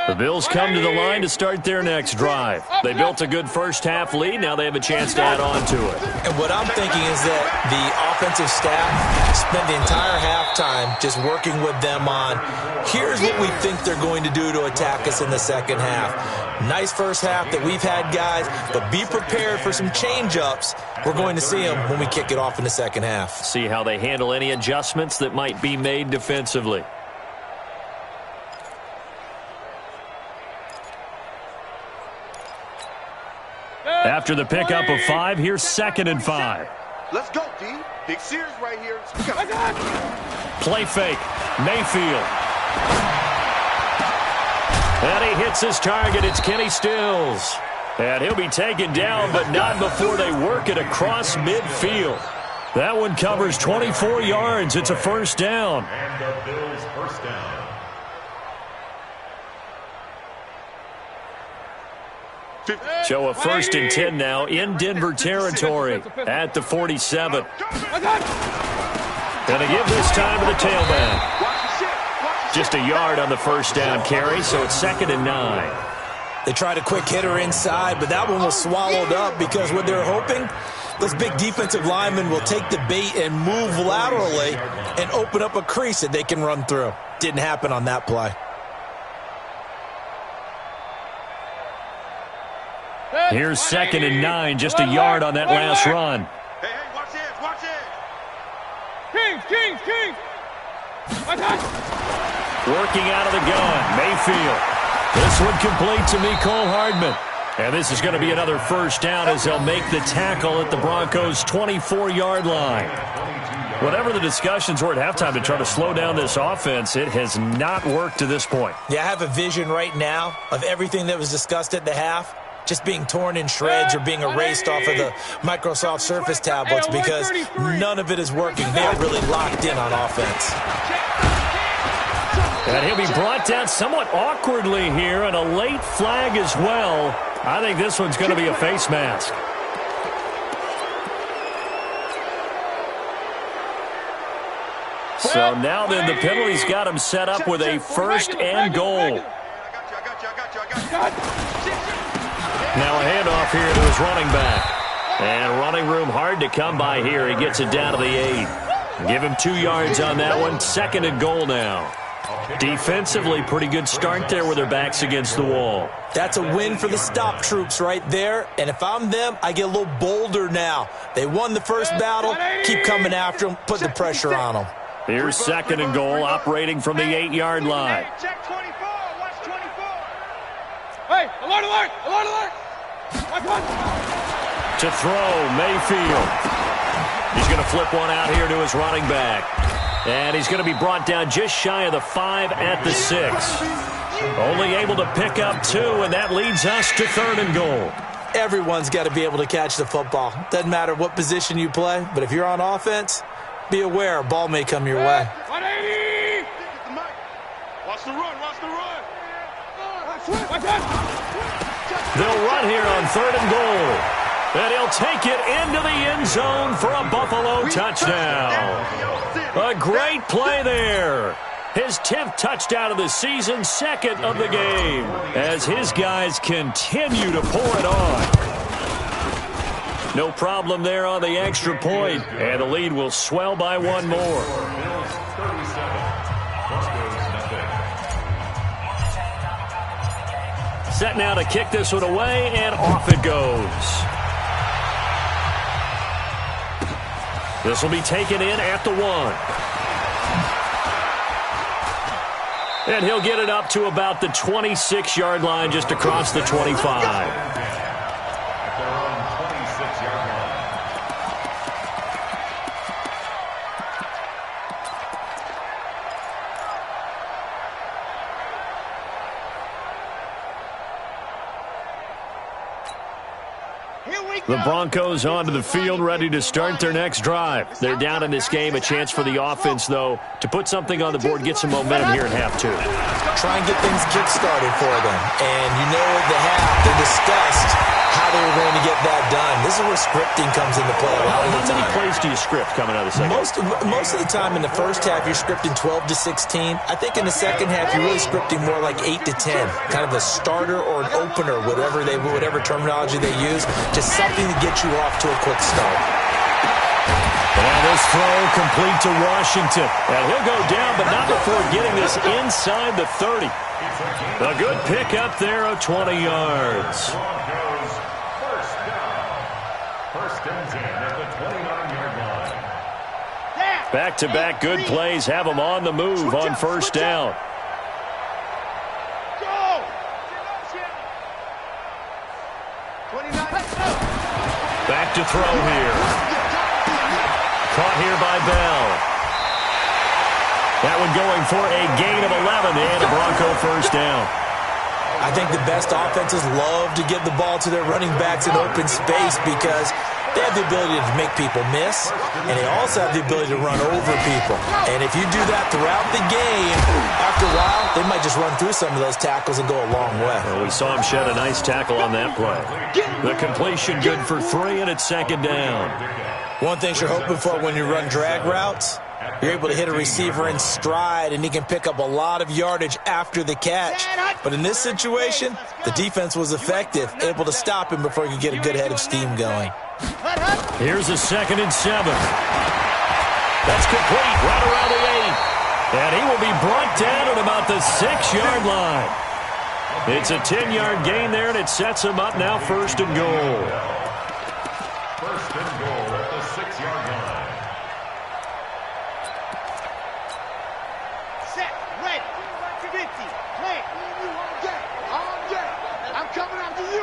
The Bills come to the line to start their next drive. They built a good first half lead. Now they have a chance to add on to it. And what I'm thinking is that the offensive staff spent the entire halftime just working with them on, here's what we think they're going to do to attack us in the second half. Nice first half that we've had, guys, but be prepared for some change-ups. We're going to see them when we kick it off in the second half. See how they handle any adjustments that might be made defensively. After the pickup of 5, here's 2nd and 5. Let's go, D. Big Sears right here. Play fake. Mayfield. And he hits his target. It's Kenny Stills. And he'll be taken down, but not before they work it across midfield. That one covers 24 yards. It's a first down. And the Bills' first down. Show a 1st and 10 now in Denver territory at the 47. Going to give this time to the tailback. Just a yard on the first down carry, so it's 2nd and 9. They tried a quick hitter inside, but that one was swallowed up because what they're hoping, those big defensive linemen will take the bait and move laterally and open up a crease that they can run through. Didn't happen on that play. Here's 2nd and 9, just a yard on that last run. Hey, watch this, watch this. Kings. Working out of the gun, Mayfield. This one complete to Mecole Hardman. And this is going to be another first down as they'll make the tackle at the Broncos' 24-yard line. Whatever the discussions were at halftime to try to slow down this offense, it has not worked to this point. Yeah, I have a vision right now of everything that was discussed at the half just being torn in shreds or being erased off of the Microsoft Surface tablets because none of it is working. They are really locked in on offense. And he'll be brought down somewhat awkwardly here, and a late flag as well. I think this one's going to be a face mask. So now then, the penalty's got him set up with a 1st and goal. Now a handoff here to his running back. And running room hard to come by here. He gets it down to the 8. Give him 2 yards on that one. 2nd and goal now. Defensively, pretty good start there with their backs against the wall. That's a win for the stop troops right there. And if I'm them, I get a little bolder now. They won the first battle. Keep coming after them. Put the pressure on them. Here's 2nd and goal, operating from the 8-yard line. Check 24. Watch 24. Hey, alert. To throw, Mayfield. He's going to flip one out here to his running back. And he's going to be brought down just shy of the 5 at the 6. Only able to pick up 2, and that leads us to 3rd and goal. Everyone's got to be able to catch the football. Doesn't matter what position you play, but if you're on offense, be aware a ball may come your way. 180! Watch the run. They'll run here on 3rd and goal. And he'll take it into the end zone for a Buffalo touchdown. A great play there. His 10th touchdown of the season, 2nd of the game, as his guys continue to pour it on. No problem there on the extra point, and the lead will swell by 1 more. Bills 37. Broncos nothing. Set now to kick this one away, and off it goes. This will be taken in at the 1. And he'll get it up to about the 26-yard line, just across the 25. At their own 26-yard line. The Broncos onto the field, ready to start their next drive. They're down in this game. A chance for the offense, though, to put something on the board, get some momentum here in half 2. Try and get things kick-started for them. And you know at the half, they discussed how they were going to get that done. This is where scripting comes into play a lot of the time. How many plays do you script coming out of the second? Most of the time in the first half, you're scripting 12 to 16. I think in the second half, you're really scripting more like 8 to 10. Kind of a starter or an opener, whatever terminology they use, just something to get you off to a quick start. And this throw complete to Washington. And he'll go down, but not before getting this inside the 30. A good pickup there of 20 yards. Broncos first down. 1st and 10 at the 29-yard line. Back-to-back good plays have them on the move on 1st down. Go! 29. Back to throw here. Caught here by Bell. That one going for a gain of 11 and a Bronco first down. I think the best offenses love to give the ball to their running backs in open space because they have the ability to make people miss, and they also have the ability to run over people. And if you do that throughout the game, after a while, they might just run through some of those tackles and go a long way. Well, we saw him shed a nice tackle on that play. The completion good for 3, and it's second down. One thing you're hoping for when you run drag routes, you're able to hit a receiver in stride, and he can pick up a lot of yardage after the catch. But in this situation, the defense was effective, able to stop him before he could get a good head of steam going. Here's a 2nd and 7. That's complete right around the 8. And he will be brought down at about the 6-yard line. It's a 10-yard gain there, and it sets him up now 1st and goal. 1st and goal at the 6-yard line. Set, ready, 50, play. On deck. I'm coming after you.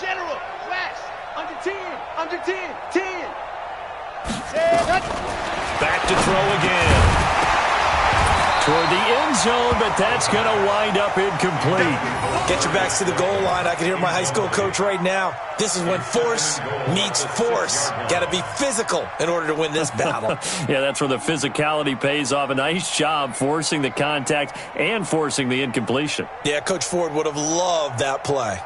General, flash. Under 10, 10. Back to throw again. Toward the end zone, but that's going to wind up incomplete. Get your backs to the goal line. I can hear my high school coach right now. This is when force meets force. Got to be physical in order to win this battle. Yeah, that's where the physicality pays off. A nice job forcing the contact and forcing the incompletion. Yeah, Coach Ford would have loved that play.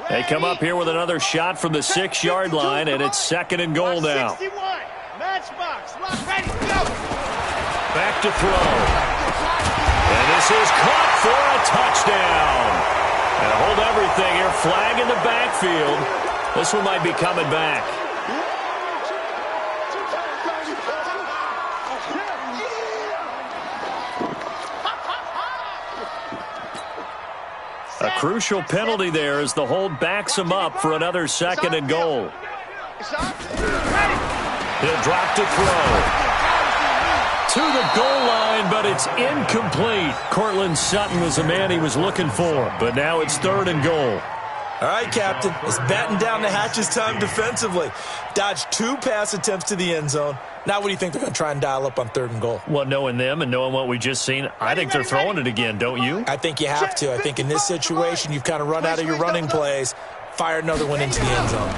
They come up here with another shot from the 6-yard line, and it's 2nd and goal now. 61, matchbox, lock, ready, go. Back to throw. And this is caught for a touchdown. And hold everything here. Flag in the backfield. This one might be coming back. A crucial penalty there as the hold backs him up for another 2nd and goal. He'll drop to throw. To the goal line, but it's incomplete. Cortland Sutton was the man he was looking for, but now it's 3rd and goal. All right, Captain. It's batten down the hatches time defensively. Dodged 2 pass attempts to the end zone. Now what do you think they're going to try and dial up on 3rd and goal? Well, knowing them and knowing what we just seen, I think they're throwing it again, don't you? I think you have to. I think in this situation, you've kind of run out of your running plays. Fire another one into the end zone.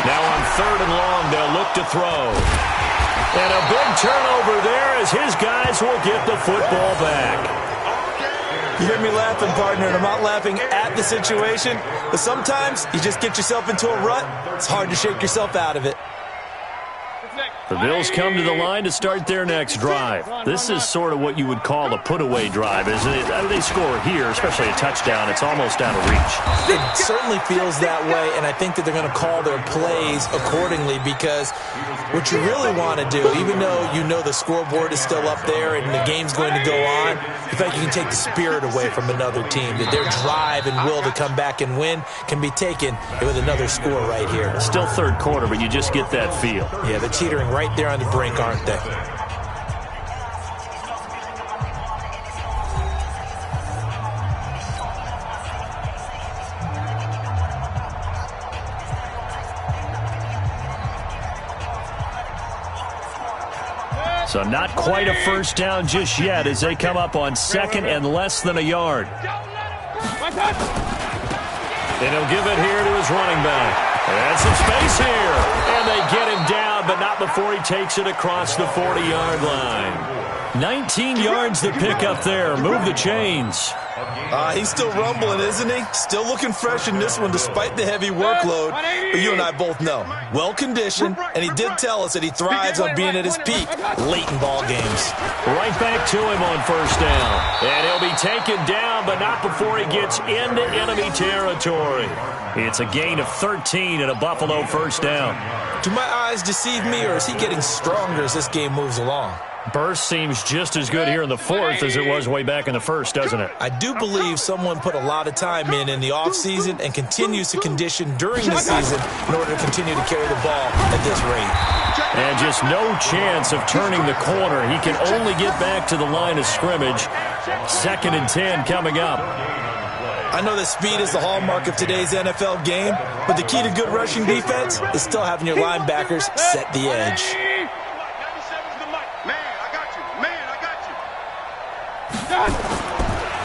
Now on 3rd and long, they'll look to throw. And a big turnover there as his guys will get the football back. You hear me laughing, partner, and I'm not laughing at the situation, but sometimes you just get yourself into a rut. It's hard to shake yourself out of it. The Bills come to the line to start their next drive. This is sort of what you would call a put-away drive, isn't it? They score here, especially a touchdown. It's almost out of reach. It certainly feels that way, and I think that they're going to call their plays accordingly because what you really want to do, even though you know the scoreboard is still up there and the game's going to go on, you feel like you can take the spirit away from another team, that their drive and will to come back and win can be taken with another score right here. Still 3rd quarter, but you just get that feel. Yeah, they're teetering right there on the brink, aren't they? So not quite a first down just yet as they come up on 2nd and less than a yard. And he'll give it here to his running back. And some space here. And they get him down, but not before he takes it across the 40-yard line. 19 yards to pick up there. Move the chains. He's still rumbling, isn't he? Still looking fresh in this one despite the heavy workload. But you and I both know, well-conditioned, and he did tell us that he thrives on being at his peak late in ball games. Right back to him on 1st down. And he'll be taken down, but not before he gets into enemy territory. It's a gain of 13 and a Buffalo 1st down. Do my eyes deceive me, or is he getting stronger as this game moves along? Burst seems just as good here in the 4th as it was way back in the 1st, doesn't it? I do believe someone put a lot of time in the offseason and continues to condition during the season in order to continue to carry the ball at this rate. And just no chance of turning the corner. He can only get back to the line of scrimmage. 2nd and 10 coming up. I know that speed is the hallmark of today's NFL game, but the key to good rushing defense is still having your linebackers set the edge.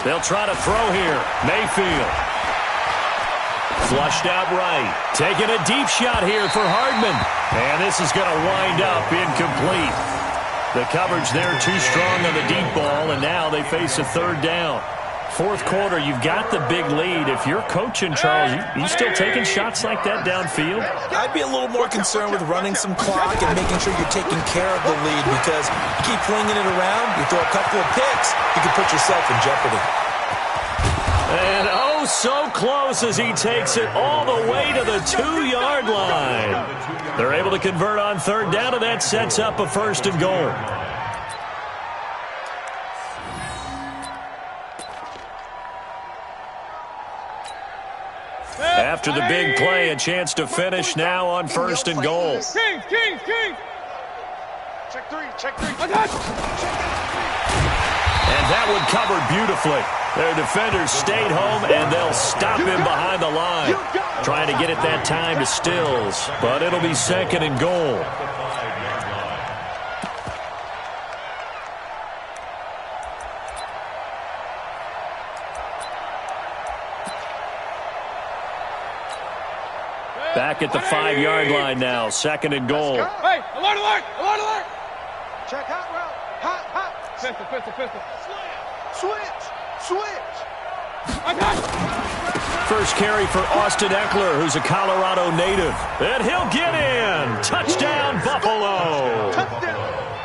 They'll try to throw here. Mayfield. Flushed out right. Taking a deep shot here for Hardman. And this is going to wind up incomplete. The coverage there too strong on the deep ball, and now they face a third down. Fourth quarter, you've got the big lead. If you're coaching, Charles, you still taking shots like that downfield? I'd be a little more concerned with running some clock and making sure you're taking care of the lead, because you keep flinging it around, you throw a couple of picks, you can put yourself in jeopardy. And oh, so close as he takes it all the way to the 2-yard line. They're able to convert on third down, and that sets up a first and goal. After the big play, a chance to finish now on first and goal. King. Check three. I got you. And that one covered beautifully. Their defenders stayed home, and they'll stop him behind the line. Trying to get it that time to Stills, but it'll be second and goal. Back at the 5-yard line now, second and goal. Hey, alert! Check hot route. Hot. Pistol. Switch. I got it. First carry for Austin Eckler, who's a Colorado native. And he'll get in. Touchdown, Buffalo.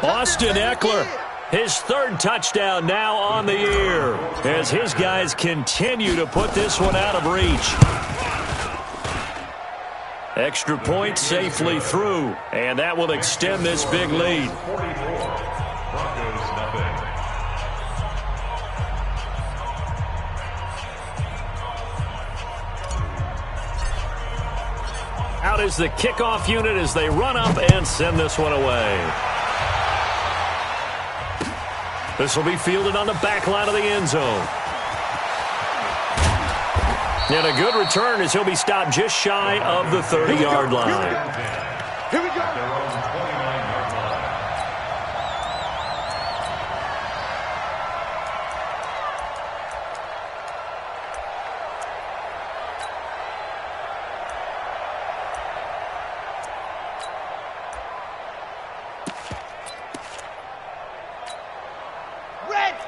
Austin Eckler, his third touchdown now on the year, as his guys continue to put this one out of reach. Extra point safely through, and that will extend this big lead. Out is the kickoff unit as they run up and send this one away. This will be fielded on the back line of the end zone. And a good return as he'll be stopped just shy of the 30-yard line. Here we go.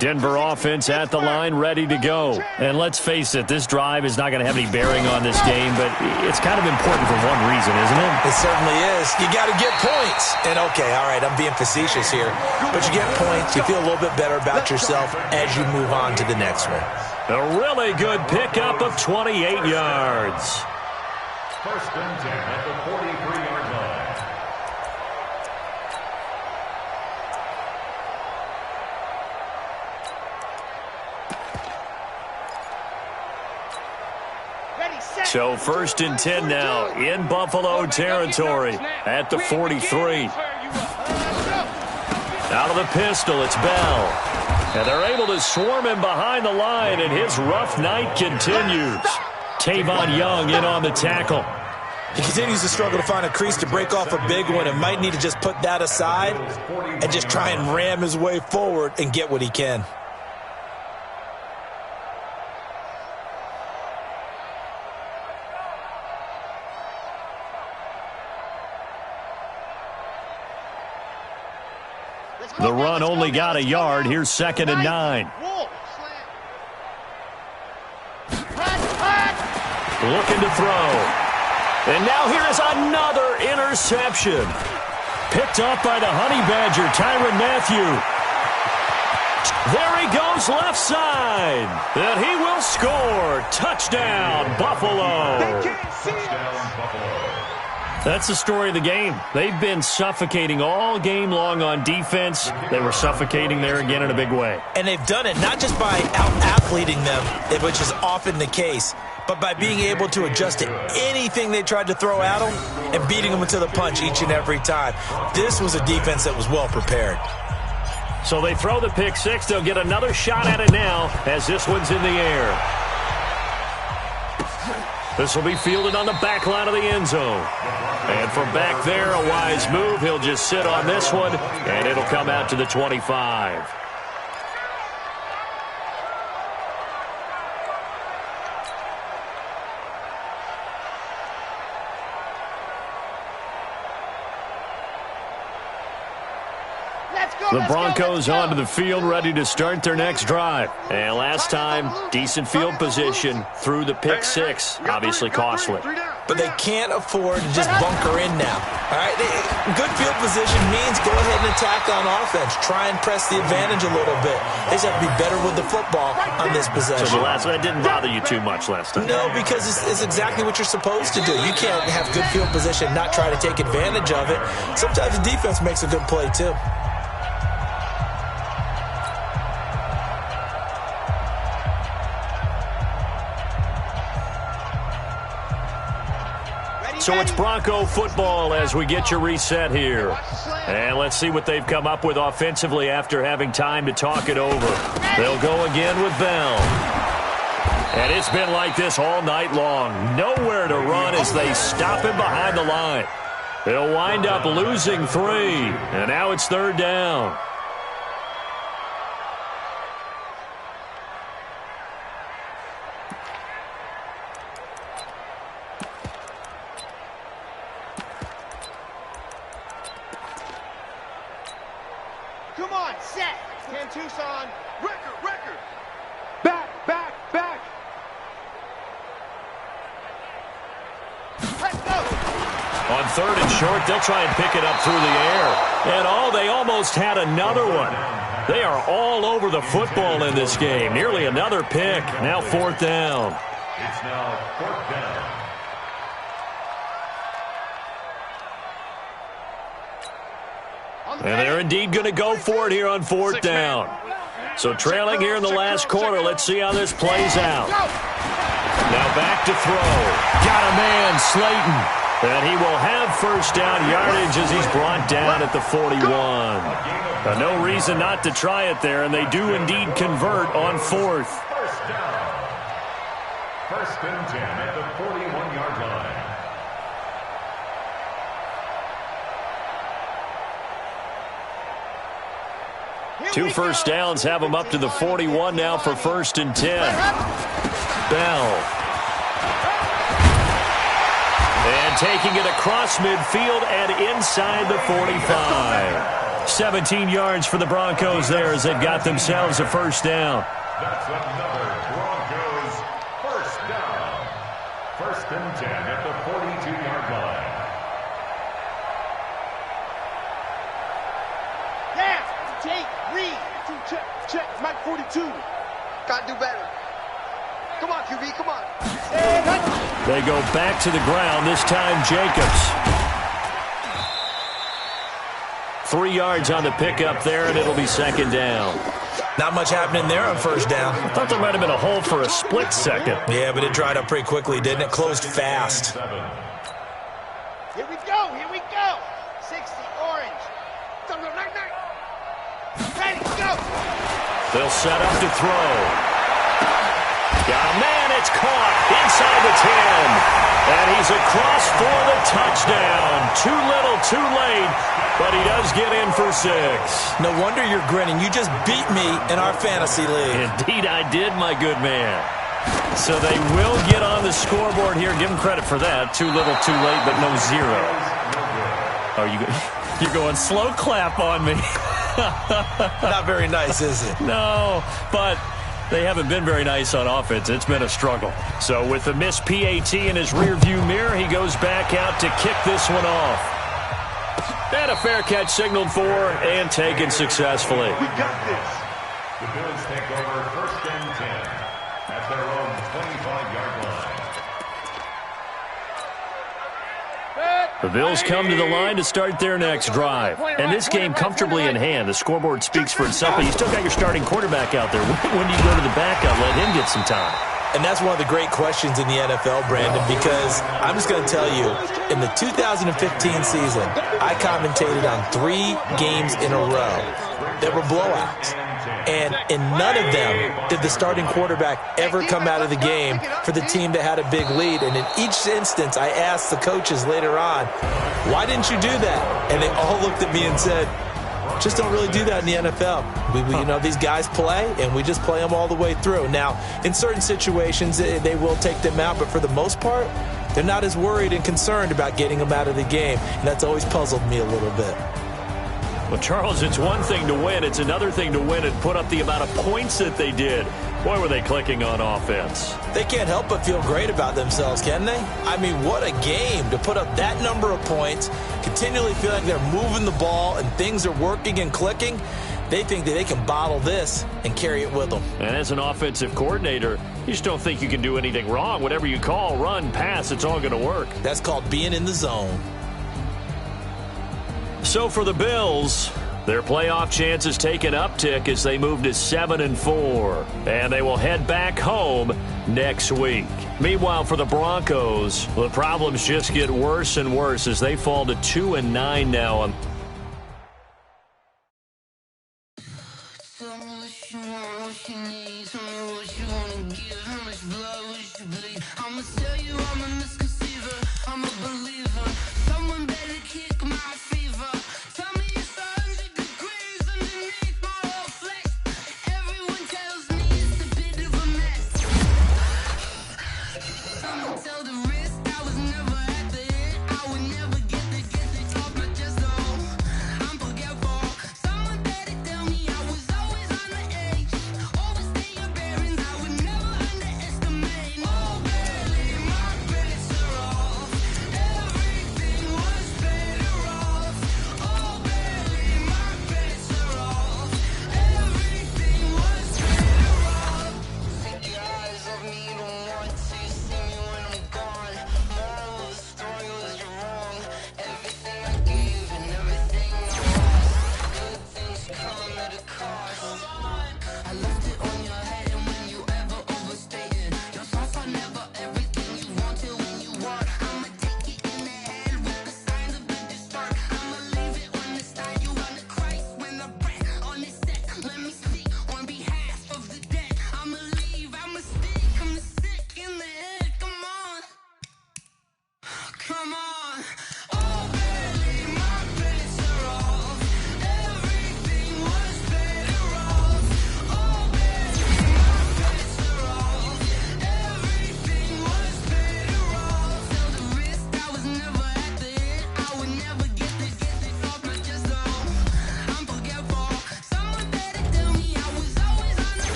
Denver offense at the line, ready to go. And let's face it, this drive is not going to have any bearing on this game, but it's kind of important for one reason, isn't it? It certainly is. You got to get points. And okay, all right, I'm being facetious here, but you get points, you feel a little bit better about yourself as you move on to the next one. A really good pickup of 28 yards. First and 10 at the 43-yard line. So first and 10 now in Buffalo territory at the 43. Out of the pistol, it's Bell. And they're able to swarm him behind the line, and his rough night continues. Tavon Young in on the tackle. He continues to struggle to find a crease to break off a big one, and might need to just put that aside and just try and ram his way forward and get what he can. The run only got a yard. Here's second and 9. Looking to throw. And now here is another interception. Picked up by the Honey Badger, Tyrann Mathieu. There he goes left side. And he will score. Touchdown, Buffalo. Touchdown, Buffalo. That's the story of the game. They've been suffocating all game long on defense. They were suffocating there again in a big way. And they've done it not just by out-athleting them, which is often the case, but by being able to adjust to anything they tried to throw at them and beating them to the punch each and every time. This was a defense that was well prepared. So they throw the pick six. They'll get another shot at it now as this one's in the air. This will be fielded on the back line of the end zone. And from back there, a wise move. He'll just sit on this one, and it'll come out to the 25. The Broncos onto the field, ready to start their next drive. And last time, decent field position through the pick six. Obviously costly. But they can't afford to just bunker in now. All right, good field position means go ahead and attack on offense. Try and press the advantage a little bit. They just have to be better with the football on this possession. So the last one, that didn't bother you too much last time? No, because it's exactly what you're supposed to do. You can't have good field position, not try to take advantage of it. Sometimes the defense makes a good play, too. So it's Bronco football as we get your reset here. And let's see what they've come up with offensively after having time to talk it over. They'll go again with Bell. And it's been like this all night long. Nowhere to run as they stop him behind the line. They'll wind up losing 3. And now it's 3rd down. Come on, set. 10 Tucson. Record. Back. Let's go. On 3rd and short, they'll try and pick it up through the air. And they almost had another one. They are all over the football in this game. Nearly another pick. Now 4th down. It's now 4th down. And they're indeed going to go for it here on 4th down. So trailing here in the last quarter. Let's see how this plays out. Now back to throw. Got a man, Slayton. And he will have 1st down yardage as he's brought down at the 41. No reason not to try it there, and they do indeed convert on 4th. 1st down. 1st and 10 at the 41-yard line. Two 1st downs have them up to the 41 now for 1st and 10. Bell. And taking it across midfield and inside the 45. 17 yards for the Broncos there as they've got themselves a 1st down. That's another Broncos 1st down. 1st and 10 at the 42-yard line. Check, Mike 42. Gotta do better. Come on, QB, come on. They go back to the ground, this time Jacobs. 3 yards on the pickup there, and it'll be 2nd down. Not much happening there on 1st down. I thought there might have been a hole for a split second. Yeah, but it dried up pretty quickly, didn't it? Closed fast. Here we go. 60, orange. Ready, go. They'll set up to throw. Got a man, it's caught inside the 10. And he's across for the touchdown. Too little, too late, but he does get in for 6. No wonder you're grinning. You just beat me in our fantasy league. Indeed I did, my good man. So they will get on the scoreboard here. Give them credit for that. Too little, too late, but no 0. Oh, you're going slow clap on me. Not very nice, is it? No, but they haven't been very nice on offense. It's been a struggle. So with the missed PAT in his rearview mirror, he goes back out to kick this one off. And a fair catch signaled for and taken successfully. We got this. The Bills take over 1st and 10 at their own 25-yard line. The Bills come to the line to start their next drive. And this game comfortably in hand. The scoreboard speaks for itself, but you still got your starting quarterback out there. When do you go to the backup, let him get some time? And that's one of the great questions in the NFL, Brandon, because I'm just going to tell you, in the 2015 season, I commentated on 3 games in a row that were blowouts. And in none of them did the starting quarterback ever come out of the game for the team that had a big lead. And in each instance, I asked the coaches later on, why didn't you do that? And they all looked at me and said, just don't really do that in the NFL. You know, these guys play, and we just play them all the way through. Now, in certain situations, they will take them out, but for the most part, they're not as worried and concerned about getting them out of the game. And that's always puzzled me a little bit. Well, Charles, it's one thing to win. It's another thing to win and put up the amount of points that they did. Boy, were they clicking on offense. They can't help but feel great about themselves, can they? I mean, what a game to put up that number of points, continually feel like they're moving the ball and things are working and clicking. They think that they can bottle this and carry it with them. And as an offensive coordinator, you just don't think you can do anything wrong. Whatever you call, run, pass, it's all going to work. That's called being in the zone. So for the Bills, their playoff chances take an uptick as they move to 7-4, and they will head back home next week. Meanwhile, for the Broncos, the problems just get worse and worse as they fall to 2-9 now.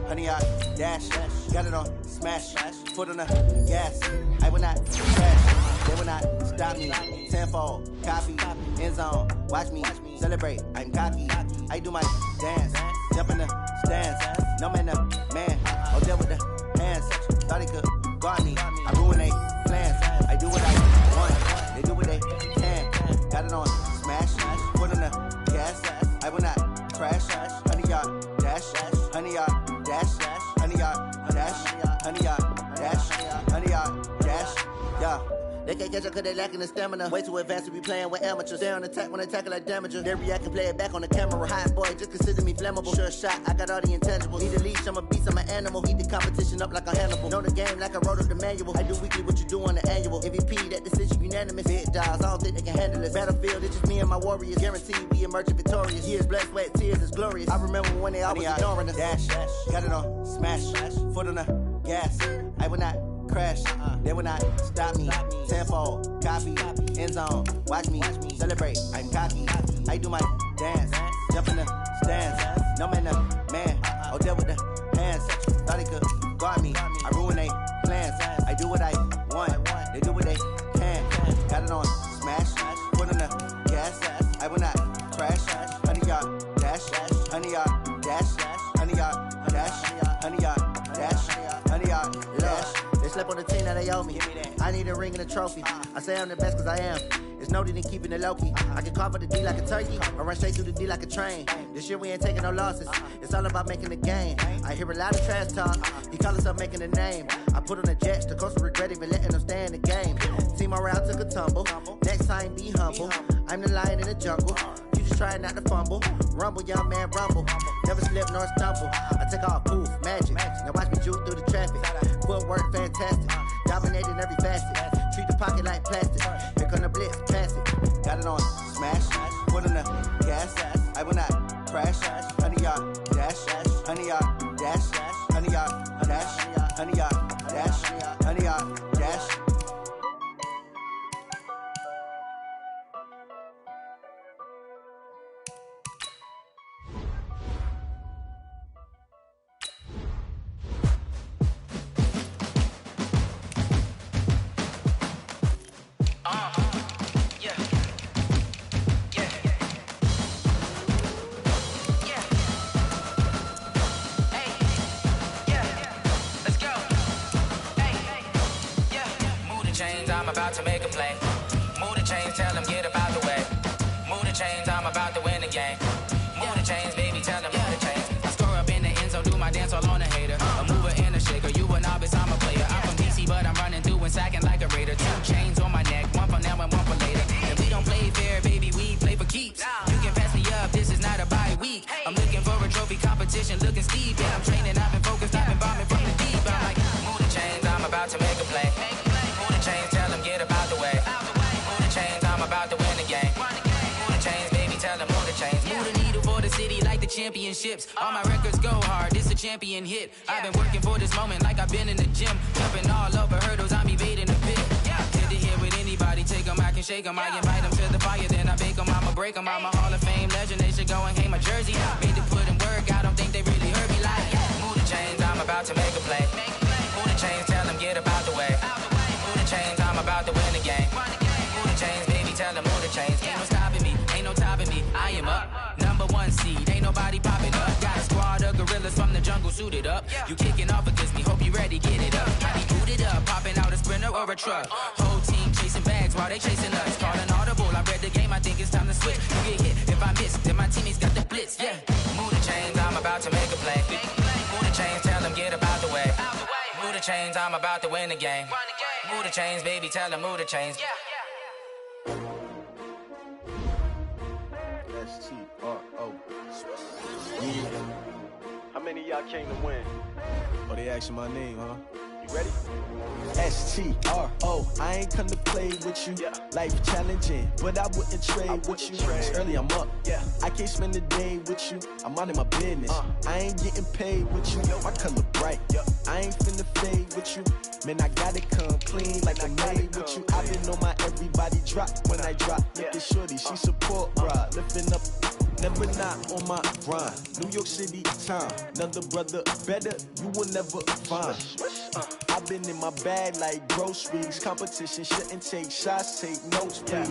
Honey, I dash, got it on smash, foot on the gas. I will not crash, they will not stop me. Tenfold, copy, end zone, watch me celebrate. I'm cocky, I do my dance, jump in the stands. No man, man, I'll deal with the hands. Thought he could guard me, I ruin they plans. I do what I want, they do what they can. Got it on smash, foot on the gas. I will not crash, honey, y'all dash, honey, y'all dash, honey, y'all dash, honey, y'all dash, honey, y'all dash, yeah. They can't catch up cause they lacking the stamina. Way too advanced to be playing with amateurs. Stay on attack when they tackle like damagers. They react and play it back on the camera. Hot boy, just consider me flammable. Sure shot, I got all the intangibles. Need a leash, I'm a beast, I'm an animal. Heat the competition up like a Hannibal. Know the game like I wrote up the manual. I do weekly what you do on the annual. MVP, that decision unanimous. Big dials, I don't think they can handle it. Battlefield, it's just me and my warriors. Guaranteed we emerging victorious. Years, blood, sweat, tears, it's glorious. I remember when they always ignoring us. Dash, got it on smash, foot on the gas. I will not crash, they will not stop me. Tenfold, copy, end zone, watch me celebrate. I'm cocky, I do my dance, jump in the stands. No man, man, I'll deal with the hands. Thought he could guard me, I ruin they plans. I do what I want, they do what they can. Got it on smash, foot on the gas. I will not crash, honey, y'all dash, slept on the team that they owe me. I need a ring and a trophy. I say I'm the best cause I am. It's noted in keeping it low-key. I can carve for the D like a turkey, or run straight through the D like a train. This year we ain't taking no losses. It's all about making the game. I hear a lot of trash talk. He call himself making a name. I put on the Jets. The coach will regret even letting them stay in the game. Team morale took a tumble. Next time be humble. I'm the lion in the jungle. You just trying not to fumble. Rumble, young man, rumble. Never slip nor stumble. I take off, poof, magic. Now watch me juke through the traffic. Footwork fantastic. Dominating every facet. Treat the pocket like plastic. Here come the blitz, pass it. Got it on smash. Put in the gas. I will not crash. 100-yard dash. 100-yard dash. 100-yard dash. 100-yard dash. 100-yard dash. I'm about to make a play. Move the chains, tell them get up out the way. Move the chains, I'm about to win the game. Move the chains, baby, tell them move the chains. I score up in the end zone, do my dance all on a hater. A mover and a shaker, you a novice, I'm a player. I'm from DC, but I'm running through and sacking like a raider. 2 chains on my neck, one for now and one for later. And we don't play fair, baby, we play for keeps. You can pass me up, this is not a bye week. I'm looking for a trophy competition, looking steep. Yeah, I'm training, I've been focused, I've been bombing from the deep. I'm like, move the chains, I'm about to make a play. Move the chains, tell them get up out the way. Move the chains, I'm about to win the game. Move the chains, baby, tell them move the chains. Move the needle for the city like the championships. All my records go hard, this a champion hit. I've been working for this moment like I've been in the gym. Jumping all over hurdles, I'm evading the pit. Did to hit with anybody, take them, I can shake them. I invite them to the fire, then I bake them, I'ma break them. I'm a Hall of Fame legend, they should go and hang my jersey. Made to put in work, I don't think they really heard me like, move the chains, I'm about to make a play. Move the chains, tell them get up out the way. Move the chains, I'm about to win the game. Move the chains, baby, tell them move the chains. Ain't no stopping me, ain't no topping me. I am up, #1 seed, ain't nobody popping up. Got a squad of gorillas from the jungle suited up. You kicking off against me, hope you ready, get it up. I be booted up, popping out a sprinter or a truck. Whole team chasing bags while they chasing us. Calling audible, I read the game, I think it's time to switch. You get hit, if I miss, then my teammates got the blitz, yeah. Move the chains, I'm about to make a play. Move the chains, tell them get up out the way. Move the chains, I'm about to win the game. Move the chains, baby, tell them move the chains. S-T-R-O. Yeah. How many of y'all came to win? Oh, they asking my name, huh? You ready? S-T-R-O. I ain't come to play with you. Life challenging, but I wouldn't trade with you. It's early, I'm up. I can't spend the day with you. I'm out of my business. I ain't getting paid with you. My color bright. I ain't finna fade with you. Man, I gotta come clean like I made with you. I been on my everybody drop when I drop. Look at shorty, she support ride. Lifting up, never not on my grind. New York City time, another brother better, you will never find. I've been in my bag like groceries. Competition shouldn't take shots, take notes, please.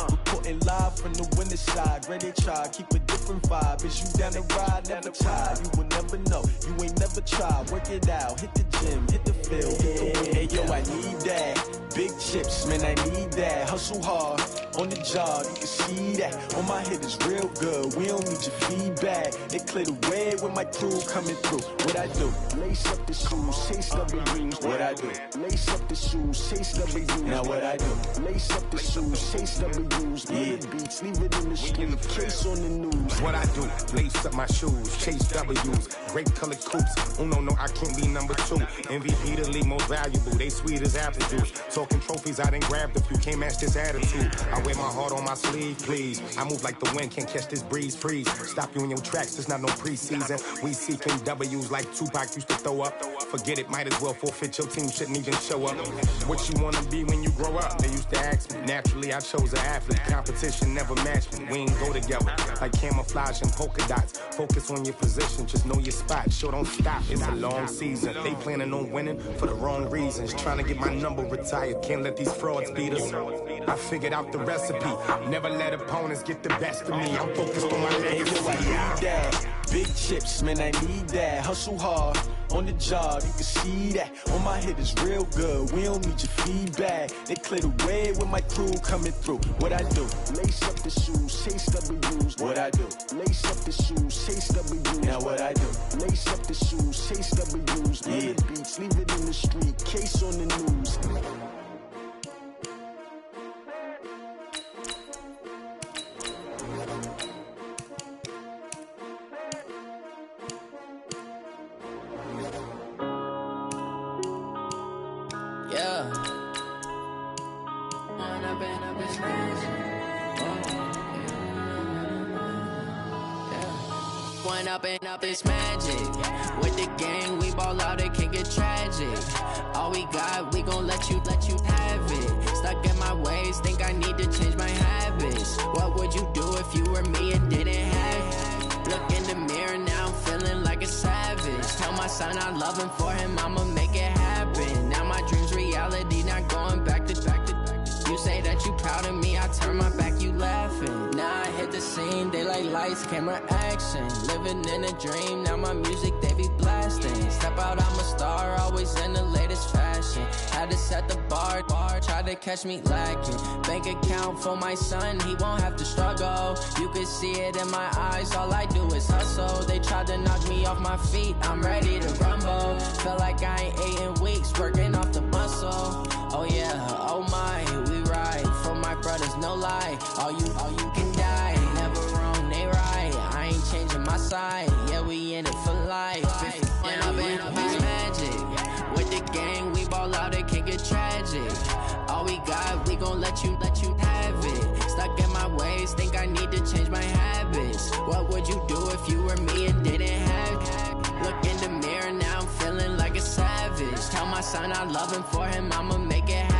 Reporting live from the winter side. Ready to try, keep a different vibe. Is you down the ride, never tired. You will never know, you ain't never tried. Work it out, hit the gym, hit the field, hit the win. Hey yo, I need that. Big chips, man, I need that. Hustle hard, on the job, you can see that. On my head is real good, we don't need your feedback. It clear the way with my crew coming through. What I do? Lace up the shoes, chase W's. What I do? Lace up the shoes, chase W's. Now what I do? Lace up the shoes, chase W's. Yeah, beats, leave it in the street, case on the news. What I do? Lace up my shoes, chase W's. Grape colored coops. Oh no, I can't be number 2. MVP the league most valuable. They sweet as apple juice. Talking trophies, I done grabbed a few. Can't match this attitude. I wear my heart on my sleeve, please. I move like the wind, can't catch this breeze. Freeze. Stop you in your tracks. It's not no preseason. We seeking W's like Tupac used to throw up. Forget it, might as well forfeit. Your team shouldn't even show up. What you wanna be when you grow up? They used to ask me. Naturally, I chose an athlete. Competition never matched me. We ain't go together like camouflage and polka dots. Focus on your position, just know your spot. Sure, don't stop. It's a long season. They planning on winning for the wrong reasons. Trying to get my number retired. Can't let these frauds beat us. I figured out the recipe. Never let opponents get the best of me. I'm focused on my legacy. I need that. Big chips, man, I need that. Hustle hard, on the job, you can see that. On my head is real good, we don't need your feedback. They clear the way with my crew coming through. What I do? Lace up the shoes, chase W's. What I do? Lace up the shoes, chase W's. Now what I do? Lace up the shoes, chase W's. Yeah. The beats, leave it in the street, case on the news. Yeah. One up and up is magic. With the gang, we ball out, it can get tragic. All we got, we gon' let you have it. Stuck in my ways, think I need to change my habits. What would you do if you were me and didn't have it? Look in the mirror, now I'm feeling like a savage. Tell my son I love him, for him I'ma make it happen. Now my dream's reality, not going back to. You say that you proud of me, I turn my back, you laughing. Now I hit the scene, they like lights, camera, action. Living in a dream, now my music, they be blasting. Step out, I'm a star, always in the latest fashion. Had to set the bar, try to catch me lacking. Bank account for my son, he won't have to struggle. You can see it in my eyes, all I do is hustle. They tried to knock me off my feet, I'm ready to rumble. Feel like I ain't ate in weeks, working off the muscle. Oh yeah, oh my, we ride for my brothers, no lie. All you can die, never wrong, they right. I ain't changing my side, yeah, we in it for life. When up and up is magic. With the gang, we ball out, it can get tragic. All we got, we gon' let you have it. Stuck in my ways, think I need to change my habits. What would you do if you were me and didn't have it? Look in the mirror, now I'm feeling like a savage. Tell my son I love him, for him I'ma make it happen.